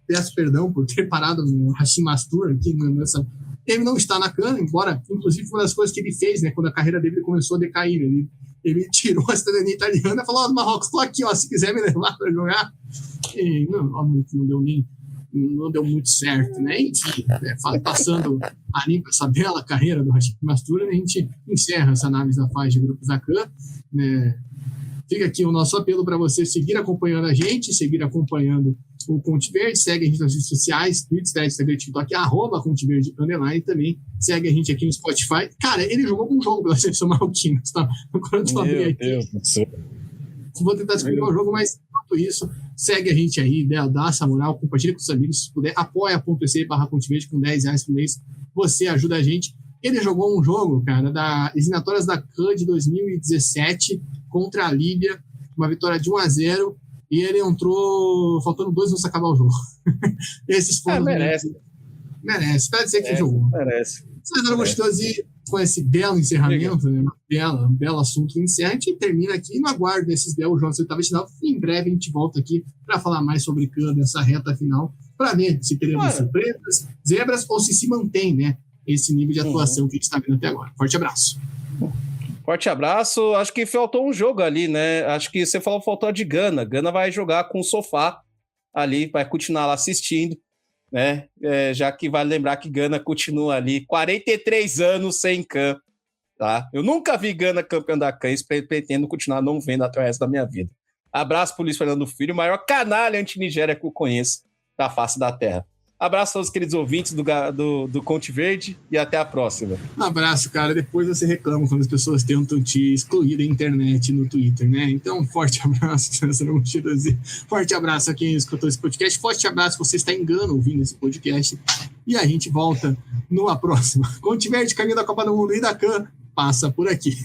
Speaker 2: Peço perdão por ter parado no Hashim Mastur aqui nessa. Ele não está na cana, embora, inclusive, uma das coisas que ele fez, né? Quando a carreira dele começou a decair, ele tirou a cidadania italiana e falou: Ó, Marrocos, estou aqui, ó, se quiser me levar para jogar. E, obviamente, não deu muito certo, né? Enfim, passando ali com essa bela carreira do Hashim Mastur, a gente encerra essa análise da fase de grupos da CAN. Fica aqui o nosso apelo para você seguir acompanhando a gente, seguir acompanhando o Conte Verde, segue a gente nas redes sociais, Twitter, Instagram, TikTok, @ConteVerde_, também segue a gente aqui no Spotify. Cara, ele jogou um jogo pela seleção marroquina, tá? Agora eu abri aqui. Vou tentar explicar o jogo, mas enquanto isso, segue a gente aí, dá essa moral, compartilha com os amigos, se puder, apoia.se/ConteVerde com R$10 por mês, você ajuda a gente. Ele jogou um jogo, cara, das eliminatórias da CAN de 2017 contra a Líbia, uma vitória de 1-0, e ele entrou faltando 2 minutos para acabar o jogo. Esses foram
Speaker 3: merece.
Speaker 2: Merece, para dizer que jogou.
Speaker 3: Merece.
Speaker 2: César Gostosi, com esse belo encerramento, né, um belo assunto encerra, a gente termina aqui no aguardo desses belos jogos da oitava de final. Em breve a gente volta aqui para falar mais sobre CAN nessa reta final, para ver se teremos surpresas, zebras, ou se mantém, né, esse nível de atuação que a gente está vendo até agora. Forte abraço.
Speaker 3: Forte abraço. Acho que faltou um jogo ali, né? Acho que você faltou a de Gana. Gana vai jogar com o sofá ali, vai continuar lá assistindo, né? Já que vale lembrar que Gana continua ali 43 anos sem CAN, tá? Eu nunca vi Gana campeão da CAN e pretendo continuar não vendo até o resto da minha vida. Abraço pro Luiz Fernando Filho, o maior canalha anti-Nigéria que eu conheço da face da terra. Abraço aos queridos ouvintes do Conte Verde e até a próxima.
Speaker 2: Um abraço, cara. Depois você reclama quando as pessoas tentam te excluir da internet no Twitter, né? Então, forte abraço, forte abraço a quem escutou esse podcast. Forte abraço, você está em Gana ouvindo esse podcast. E a gente volta numa próxima. Conte Verde, caminho da Copa do Mundo e da CAN, passa por aqui.